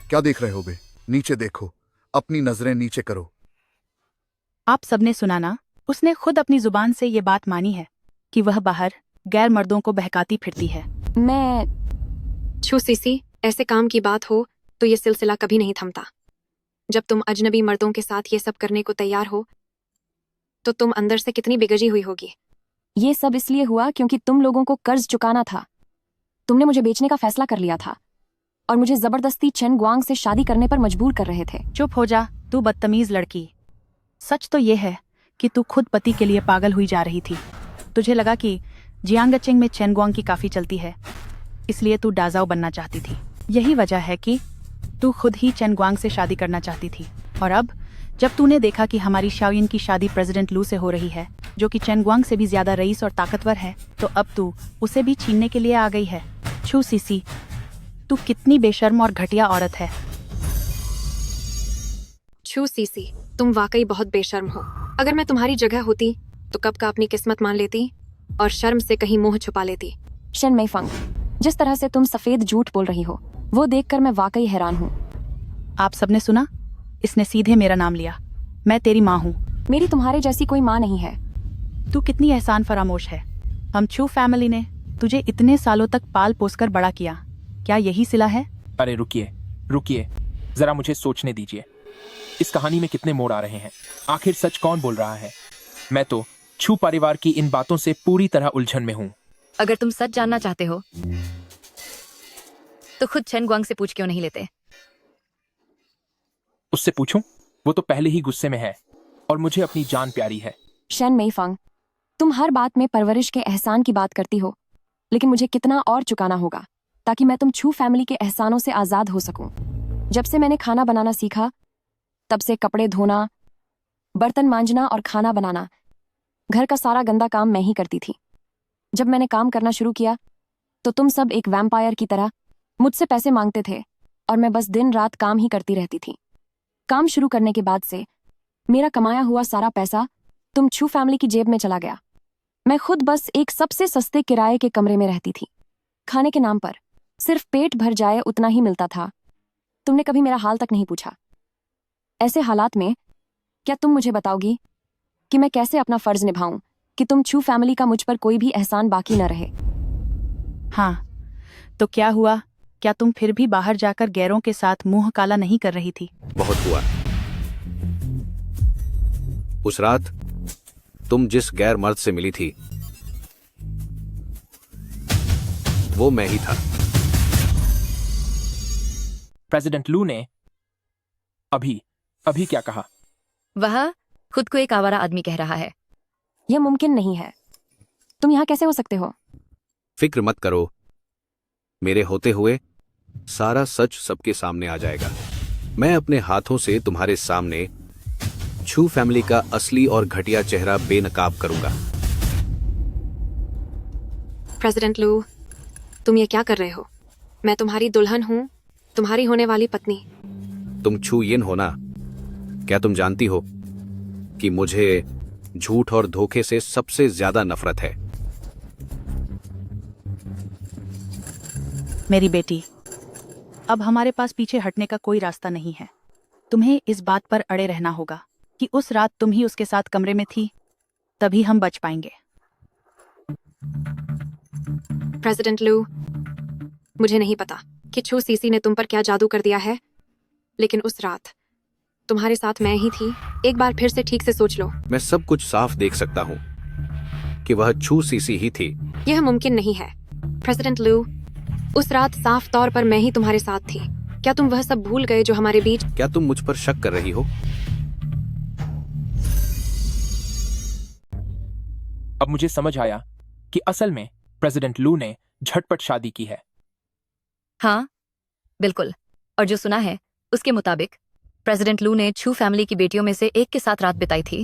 क्या देख रहे हो बे? नीचे देखो, अपनी नजरें नीचे करो। आप सबने सुना ना, उसने खुद अपनी जुबान से ये बात मानी है कि वह बाहर गैर मर्दों को बहकाती फिरती है। मैं... छू सीसी, ऐसे काम की बात हो तो ये सिलसिला कभी नहीं थमता। जब तुम अजनबी मर्दों के साथ ये सब करने को तैयार हो तो तुम अंदर से कितनी बिगड़ी हुई होगी। ये सब इसलिए हुआ क्योंकि तुम लोगों को कर्ज चुकाना था। तुमने मुझे बेचने का फैसला कर लिया था और मुझे जबरदस्ती चेन गुआंग से शादी करने पर मजबूर कर रहे थे। चुप हो जा, तू बदतमीज लड़की। सच तो ये है कि तू खुद पति के लिए पागल हुई जा रही थी। तुझे लगा कि जियांगचेंग में चेन गुआंग की काफी चलती है, इसलिए तू डाजाओ बनना चाहती थी। यही वजह है कि तू खुद ही चेन गुआंग से शादी करना चाहती थी। और अब जब तूने देखा कि हमारी शाओयिन की शादी प्रेसिडेंट लू से हो रही है, जो कि चेन गुआंग से भी ज्यादा रईस और ताकतवर है, तो अब तू उसे भी छीनने के लिए आ गई है। छू सीसी, तू कितनी बेशर्म और घटिया औरत है। छू सीसी, तुम वाकई बहुत बेशर्म हो। अगर मैं तुम्हारी जगह होती तो कब का अपनी किस्मत मान लेती और शर्म से कहीं मुंह छुपा लेती। शन मेifang, जिस तरह से तुम सफेद झूठ बोल रही हो वो देखकर मैं वाकई हैरान हूँ। आप सबने सुना? इसने सीधे मेरा नाम लिया। मैं तेरी माँ हूँ। मेरी तुम्हारे जैसी कोई माँ नहीं है। तू कितनी एहसान फरामोश है। हम छू फैमिली ने तुझे इतने सालों तक पाल पोसकर बड़ा किया, क्या यही सिला है? अरे रुकिए रुकिए, जरा मुझे सोचने दीजिए। इस कहानी में कितने मोड़ आ रहे हैं। आखिर सच कौन बोल रहा है? मैं तो छू परिवार की इन बातों से पूरी तरह उलझन में हूँ। अगर तुम सच जानना चाहते हो तो खुद चेन गुआंग से पूछ क्यों नहीं लेते? उससे पूछूं? वो तो पहले ही गुस्से में है और मुझे अपनी जान प्यारी है। शन मेifang, तुम हर बात में परवरिश के एहसान की बात करती हो, लेकिन मुझे कितना और चुकाना होगा ताकि मैं तुम छू फैमिली के एहसानों से आजाद हो सकूं। जब से मैंने खाना बनाना सीखा तब से कपड़े धोना, बर्तन मांजना और खाना बनाना, घर का सारा गंदा काम मैं ही करती थी। जब मैंने काम करना शुरू किया तो तुम सब एक वैम्पायर की तरह मुझसे पैसे मांगते थे और मैं बस दिन रात काम ही करती रहती थी। काम शुरू करने के बाद से मेरा कमाया हुआ सारा पैसा तुम छू फैमिली की जेब में चला गया। मैं खुद बस एक सबसे सस्ते किराए के कमरे में रहती थी। खाने के नाम पर सिर्फ पेट भर जाए उतना ही मिलता था। तुमने कभी मेरा हाल तक नहीं पूछा। ऐसे हालात में क्या तुम मुझे बताओगी कि मैं कैसे अपना फर्ज निभाऊं कि तुम छू फैमिली का मुझ पर कोई भी एहसान बाकी न रहे? हाँ, तो क्या हुआ? क्या तुम फिर भी बाहर जाकर गैरों के साथ मुंह काला नहीं कर रही थी? बहुत हुआ। उस रात तुम जिस गैर मर्द से मिली थी वो मैं ही था। प्रेसिडेंट लू ने अभी अभी क्या कहा? वह खुद को एक आवारा आदमी कह रहा है। यह मुमकिन नहीं है। तुम यहाँ कैसे हो सकते हो? फिक्र मत करो, मेरे होते हुए सारा सच सबके सामने आ जाएगा। मैं अपने हाथों से तुम्हारे सामने छू फैमिली का असली और घटिया चेहरा बेनकाब करूंगा। प्रेसिडेंट लू, तुम ये क्या कर रहे हो? मैं तुम्हारी दुल्हन हूँ, तुम्हारी होने वाली पत्नी। तुम छू यिन हो ना? क्या तुम जानती हो कि मुझे झूठ और धोखे से सबसे ज्यादा नफरत है? मेरी बेटी, अब हमारे पास पीछे हटने का कोई रास्ता नहीं है। तुम्हें इस बात पर अड़े रहना होगा कि उस रात तुम ही उसके साथ कमरे में थी, तभी हम बच पाएंगे। प्रेसिडेंट लू, मुझे नहीं पता कि छू सीसी ने तुम पर क्या जादू कर दिया है, लेकिन उस रात तुम्हारे साथ मैं ही थी। एक बार फिर से ठीक से सोच लो। मैं सब कुछ साफ देख सकता हूं कि वह छू सीसी ही थी। यह मुमकिन नहीं है। प्रेसिडेंट लू, उस रात साफ तौर पर मैं ही तुम्हारे साथ थी। क्या तुम वह सब भूल गए जो हमारे बीच? क्या तुम मुझ पर शक कर रही हो? अब मुझे समझ आया कि असल में प्रेसिडेंट लू ने झटपट शादी की है। हाँ, बिल्कुल। और जो सुना है उसके मुताबिक प्रेसिडेंट लू ने छू फैमिली की बेटियों में से एक के साथ रात बिताई थी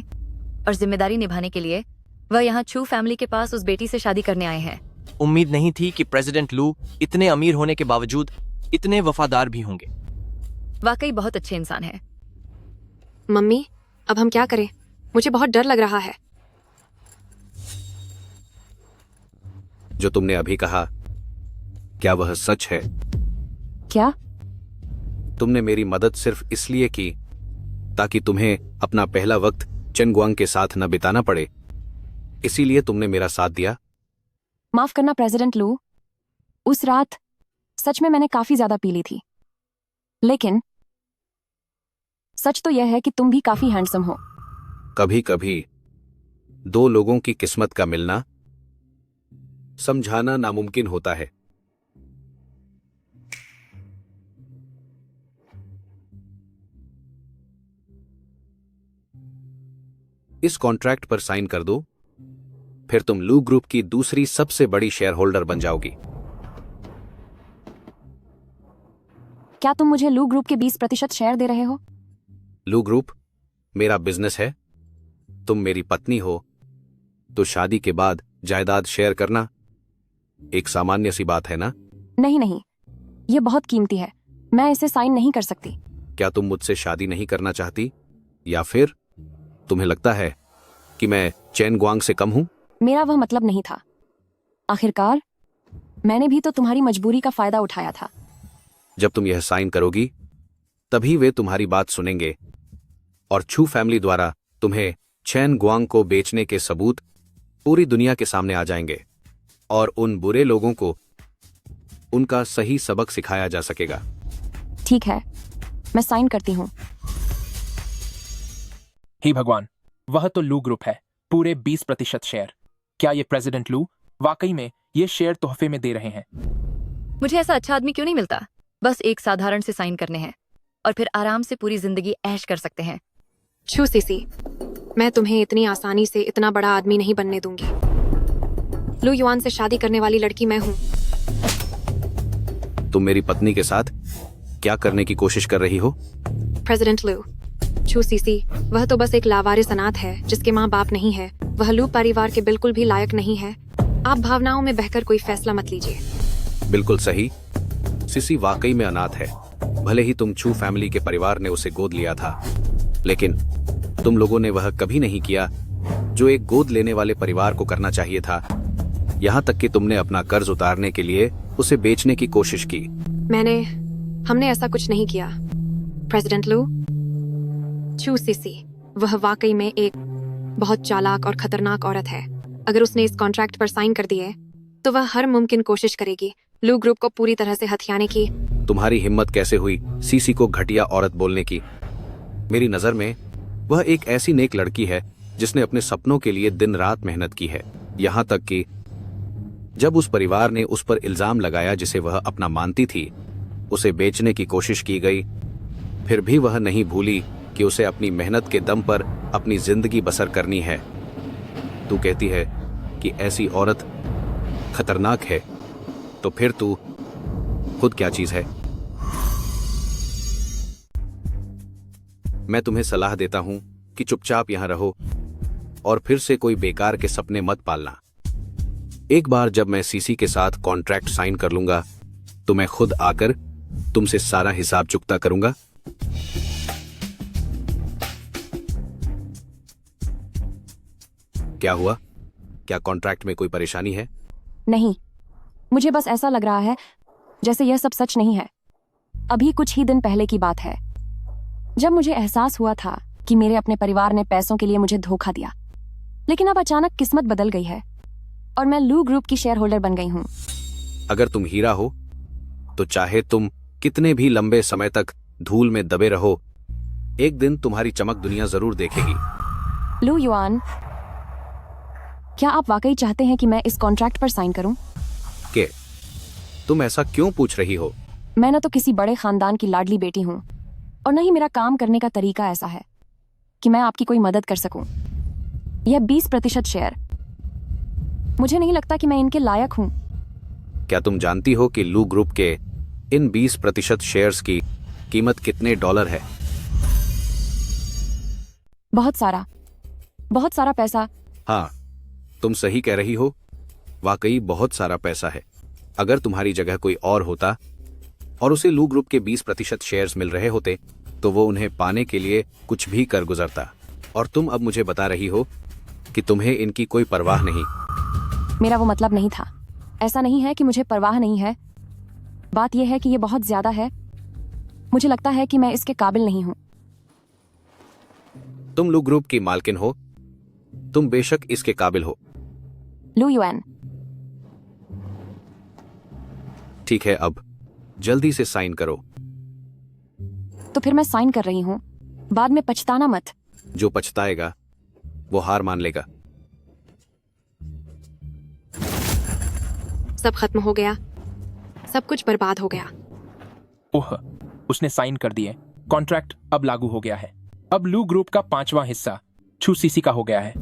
और जिम्मेदारी निभाने के लिए वह यहाँ छू फैमिली के पास उस बेटी से शादी करने आए हैं। उम्मीद नहीं थी कि प्रेसिडेंट लू इतने अमीर होने के बावजूद इतने वफादार भी होंगे। वाकई बहुत अच्छे इंसान है। मम्मी, अब हम क्या करें? मुझे बहुत डर लग रहा है। जो तुमने अभी कहा, क्या वह सच है? क्या? तुमने मेरी मदद सिर्फ इसलिए की ताकि तुम्हें अपना पहला वक्त चेन गुआंग के साथ न बिताना पड़े, इसीलिए तुमने मेरा साथ दिया? माफ करना प्रेसिडेंट लू, उस रात सच में मैंने काफी ज्यादा पी ली थी, लेकिन सच तो यह है कि तुम भी काफी हैंडसम हो। कभी कभी दो लोगों की किस्मत का मिलना समझाना नामुमकिन होता है। इस कॉन्ट्रैक्ट पर साइन कर दो, फिर तुम लू ग्रुप की दूसरी सबसे बड़ी शेयर होल्डर बन जाओगी। क्या तुम मुझे लू ग्रुप के 20% शेयर दे रहे हो? लू ग्रुप मेरा बिजनेस है। तुम मेरी पत्नी हो तो शादी के बाद जायदाद शेयर करना एक सामान्य सी बात है ना? नहीं नहीं, यह बहुत कीमती है, मैं इसे साइन नहीं कर सकती। क्या तुम मुझसे शादी नहीं करना चाहती, या फिर तुम्हें लगता है कि मैं चेन गुआंग से कम हूं? मेरा वह मतलब नहीं था। आखिरकार मैंने भी तो तुम्हारी मजबूरी का फायदा उठाया था। जब तुम यह साइन करोगी तभी वे तुम्हारी बात सुनेंगे और छू फैमिली द्वारा तुम्हें चेन गुआंग को बेचने के सबूत पूरी दुनिया के सामने आ जाएंगे और उन बुरे लोगों को उनका सही सबक सिखाया जा सकेगा। ठीक है, मैं साइन करती हूँ। हे भगवान, वह तो लू ग्रुप है, पूरे 20% शेयर। क्या ये प्रेसिडेंट लू वाकई में ये शेयर तोहफे में दे रहे हैं? मुझे ऐसा अच्छा आदमी क्यों नहीं मिलता? बस एक साधारण से साइन करने हैं और फिर आराम से पूरी जिंदगी ऐश कर सकते हैं। छू सीसी, मैं तुम्हें इतनी आसानी से इतना बड़ा आदमी नहीं बनने दूंगी। लू युआन से शादी करने वाली लड़की मैं हूँ। तुम मेरी पत्नी के साथ क्या करने की कोशिश कर रही हो? प्रेसिडेंट लू, छू सीसी, वह तो बस एक लावारिस अनाथ है जिसके माँ बाप नहीं है। वह लू परिवार के बिल्कुल भी लायक नहीं है। आप भावनाओं में बहकर कोई फैसला मत लीजिए। बिल्कुल सही, सिसी वाकई में अनाथ है। भले ही तुम छू फैमिली के परिवार ने उसे गोद लिया था, लेकिन तुम लोगों ने वह कभी नहीं किया जो एक गोद लेने वाले परिवार को करना चाहिए था। यहाँ तक कि तुमने अपना कर्ज उतारने के लिए उसे बेचने की कोशिश की। हमने ऐसा कुछ नहीं किया। प्रेसिडेंट लू, छू सीसी वह वाकई में एक बहुत चालाक और खतरनाक औरत है। अगर उसने इस कॉन्ट्रैक्ट पर साइन कर दिए तो वह हर मुमकिन कोशिश करेगी लू ग्रुप को पूरी तरह से हथियाने की। तुम्हारी हिम्मत कैसे हुई सीसी को घटिया औरत बोलने की? मेरी नजर में वह एक ऐसी नेक लड़की है जिसने अपने सपनों के लिए दिन रात मेहनत की है। यहां तक कि जब उस परिवार ने उस पर इल्जाम लगाया जिसे वह अपना मानती थी, उसे बेचने की कोशिश की गई, फिर भी वह नहीं भूली कि उसे अपनी मेहनत के दम पर अपनी जिंदगी बसर करनी है। तू कहती है कि ऐसी औरत खतरनाक है, तो फिर तू खुद क्या चीज है? मैं तुम्हें सलाह देता हूं कि चुपचाप यहां रहो और फिर से कोई बेकार के सपने मत पालना। एक बार जब मैं सीसी के साथ कॉन्ट्रैक्ट साइन कर लूंगा तो मैं खुद आकर तुमसे सारा हिसाब चुकता करूंगा। क्या हुआ? क्या कॉन्ट्रैक्ट में कोई परेशानी है? नहीं, मुझे बस ऐसा लग रहा है जैसे यह सब सच नहीं है। अभी कुछ ही दिन पहले की बात है जब मुझे एहसास हुआ था कि मेरे अपने परिवार ने पैसों के लिए मुझे धोखा दिया, लेकिन अब अचानक किस्मत बदल गई है और मैं लू ग्रुप की शेयर होल्डर बन गई हूँ। अगर तुम हीरा हो तो चाहे तुम कितने भी लंबे समय तक धूल में दबे रहो, एक दिन तुम्हारी चमक दुनिया जरूर देखेगी। लू युआन, क्या आप वाकई चाहते हैं कि मैं इस कॉन्ट्रैक्ट पर साइन करूं? के तुम ऐसा क्यों पूछ रही हो? मैं न तो किसी बड़े खानदान की लाडली बेटी हूं और न ही मेरा काम करने का तरीका ऐसा है कि मैं आपकी कोई मदद कर सकूं। यह 20% शेयर, मुझे नहीं लगता कि मैं इनके लायक हूं। क्या तुम जानती हो कि लू ग्रुप के इन 20% शेयर्स की कीमत कितने डॉलर है? बहुत सारा पैसा। हाँ, तुम सही कह रही हो, वाकई बहुत सारा पैसा है। अगर तुम्हारी जगह कोई और होता और उसे लू ग्रुप के 20% शेयर्स मिल रहे होते तो वो उन्हें पाने के लिए कुछ भी कर गुजरता। और तुम अब मुझे बता रही हो कि तुम्हें इनकी कोई परवाह नहीं। मेरा वो मतलब नहीं था। ऐसा नहीं है कि मुझे परवाह नहीं है, बात यह है कि ये बहुत ज्यादा है। मुझे लगता है कि मैं इसके काबिल नहीं हूं। तुम लू ग्रुप की मालकिन हो, तुम बेशक इसके काबिल हो। लू युआन, ठीक है, अब जल्दी से साइन करो। तो फिर मैं साइन कर रही हूं, बाद में पछताना मत। जो पछताएगा वो हार मान लेगा। सब खत्म हो गया, सब कुछ बर्बाद हो गया। ओह, उसने साइन कर दिए। कॉन्ट्रैक्ट अब लागू हो गया है। अब लू ग्रुप का 5वां हिस्सा छू सीसी का हो गया है।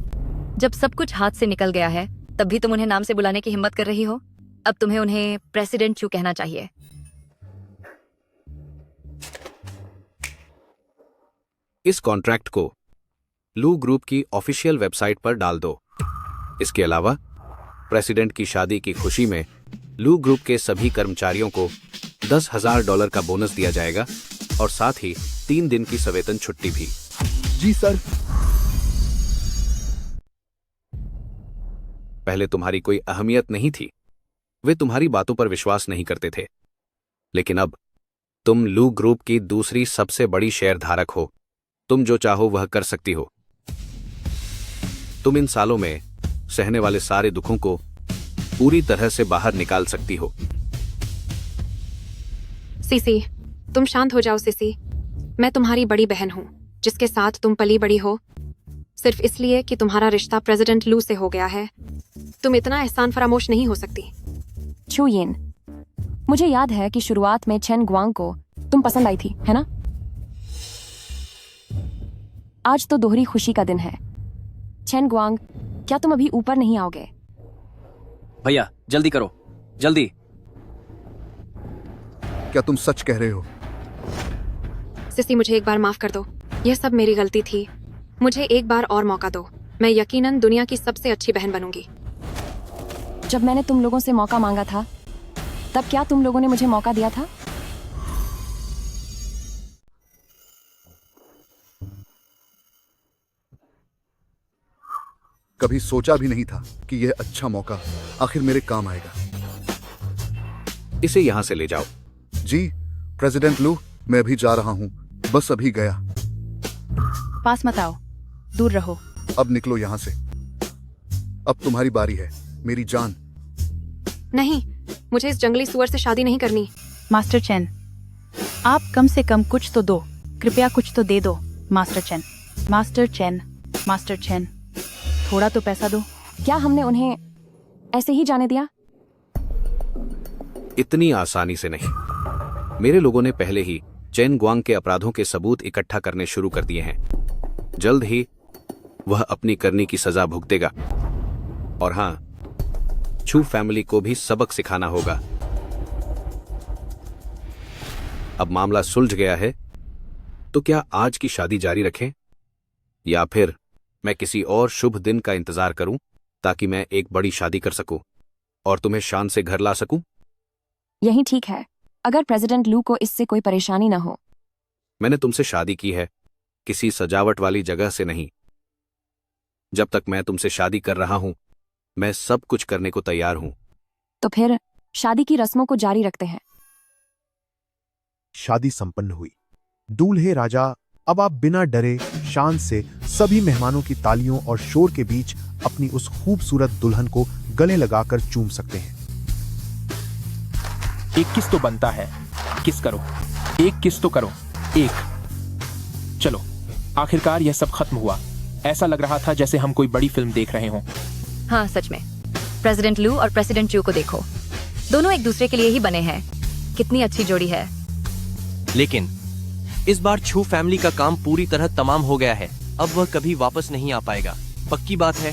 जब सब कुछ हाथ से निकल गया है तब भी तुम उन्हें नाम से बुलाने की हिम्मत कर रही हो। अब तुम्हें उन्हें प्रेसिडेंट चू कहना चाहिए। इस कॉन्ट्रैक्ट को लू ग्रुप की ऑफिशियल वेबसाइट पर डाल दो। इसके अलावा प्रेसिडेंट की शादी की खुशी में लू ग्रुप के सभी कर्मचारियों को $10,000 का बोनस दिया जाएगा और साथ ही 3 दिन की सवेतन छुट्टी भी। जी सर। पहले तुम्हारी कोई अहमियत नहीं थी, वे तुम्हारी बातों पर विश्वास नहीं करते थे, लेकिन अब तुम लू ग्रुप की दूसरी सबसे बड़ी शेयर धारक हो। तुम जो चाहो वह कर सकती हो। तुम इन सालों में सहने वाले सारे दुखों को पूरी तरह से बाहर निकाल सकती हो। सीसी, तुम शांत हो जाओ सीसी। मैं तुम्हारी बड़ी बहन हूँ जिसके साथ तुम पली बड़ी हो। सिर्फ इसलिए कि तुम्हारा रिश्ता प्रेसिडेंट लू से हो गया है, तुम इतना एहसान फरामोश नहीं हो सकती। छू येन, मुझे याद है कि शुरुआत में चेन ग्वांग को तुम पसंद आई थी, है ना? आज तो दोहरी खुशी का दिन है। चेन ग्वांग, क्या तुम अभी ऊपर नहीं आओगे? भैया जल्दी करो, जल्दी। क्या तुम सच कह रहे हो? सिसी, मुझे एक बार माफ कर दो, यह सब मेरी गलती थी। मुझे एक बार और मौका दो, मैं यकीनन दुनिया की सबसे अच्छी बहन बनूंगी। जब मैंने तुम लोगों से मौका मांगा था तब क्या तुम लोगों ने मुझे मौका दिया था? कभी सोचा भी नहीं था कि यह अच्छा मौका आखिर मेरे काम आएगा। इसे यहां से ले जाओ। जी प्रेसिडेंट लू, मैं अभी जा रहा हूं, बस अभी गया। पास मत आओ, दूर रहो। अब निकलो यहां से, अब तुम्हारी बारी है मेरी जान। नहीं, मुझे इस जंगली सुअर से शादी नहीं करनी। मास्टर चेन, आप कम से कम कुछ तो दो, कृपया कुछ तो दे दो। Master chain, master chain, master chain, थोड़ा तो पैसा दो। क्या हमने उन्हें ऐसे ही जाने दिया? इतनी आसानी से नहीं। मेरे लोगों ने पहले ही चेन ग्वांग के अपराधों के सबूत इकट्ठा करने शुरू कर दिए हैं। जल्द ही वह अपनी करनी की सजा भुगतेगा। और हां, छू फैमिली को भी सबक सिखाना होगा। अब मामला सुलझ गया है, तो क्या आज की शादी जारी रखें या फिर मैं किसी और शुभ दिन का इंतजार करूं ताकि मैं एक बड़ी शादी कर सकूं और तुम्हें शान से घर ला सकूं? यही ठीक है, अगर प्रेसिडेंट लू को इससे कोई परेशानी ना हो। मैंने तुमसे शादी की है, किसी सजावट वाली जगह से नहीं। जब तक मैं तुमसे शादी कर रहा हूं, मैं सब कुछ करने को तैयार हूं। तो फिर शादी की रस्मों को जारी रखते हैं। शादी संपन्न हुई। दूल्हे राजा, अब आप बिना डरे शान से सभी मेहमानों की तालियों और शोर के बीच अपनी उस खूबसूरत दुल्हन को गले लगाकर चूम सकते हैं। एक किस तो बनता है, किस करो, एक किस तो करो, एक। चलो, आखिरकार यह सब खत्म हुआ। ऐसा लग रहा था जैसे हम कोई बड़ी फिल्म देख रहे हों। हाँ, सच में। प्रेसिडेंट लू और प्रेसिडेंट चू को देखो, दोनों एक दूसरे के लिए ही बने हैं। कितनी अच्छी जोड़ी है। लेकिन इस बार छू फैमिली का काम पूरी तरह तमाम हो गया है। अब वह कभी वापस नहीं आ पाएगा, पक्की बात है।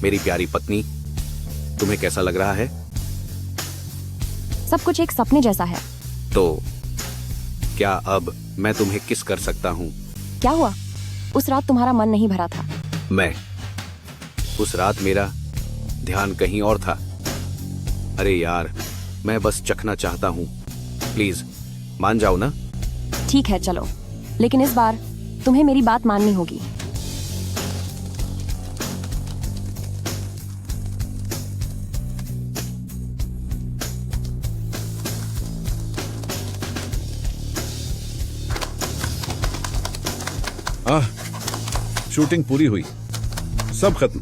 मेरी प्यारी पत्नी, तुम्हें कैसा लग रहा है? सब कुछ एक सपने जैसा है। तो क्या अब मैं तुम्हें किस कर सकता हूं? क्या हुआ? उस रात तुम्हारा मन नहीं भरा था। उस रात मेरा ध्यान कहीं और था। अरे यार, मैं बस चखना चाहता हूं। प्लीज मान जाओ ना। ठीक है, चलो, लेकिन इस बार तुम्हें मेरी बात माननी होगी। शूटिंग पूरी हुई, सब खत्म।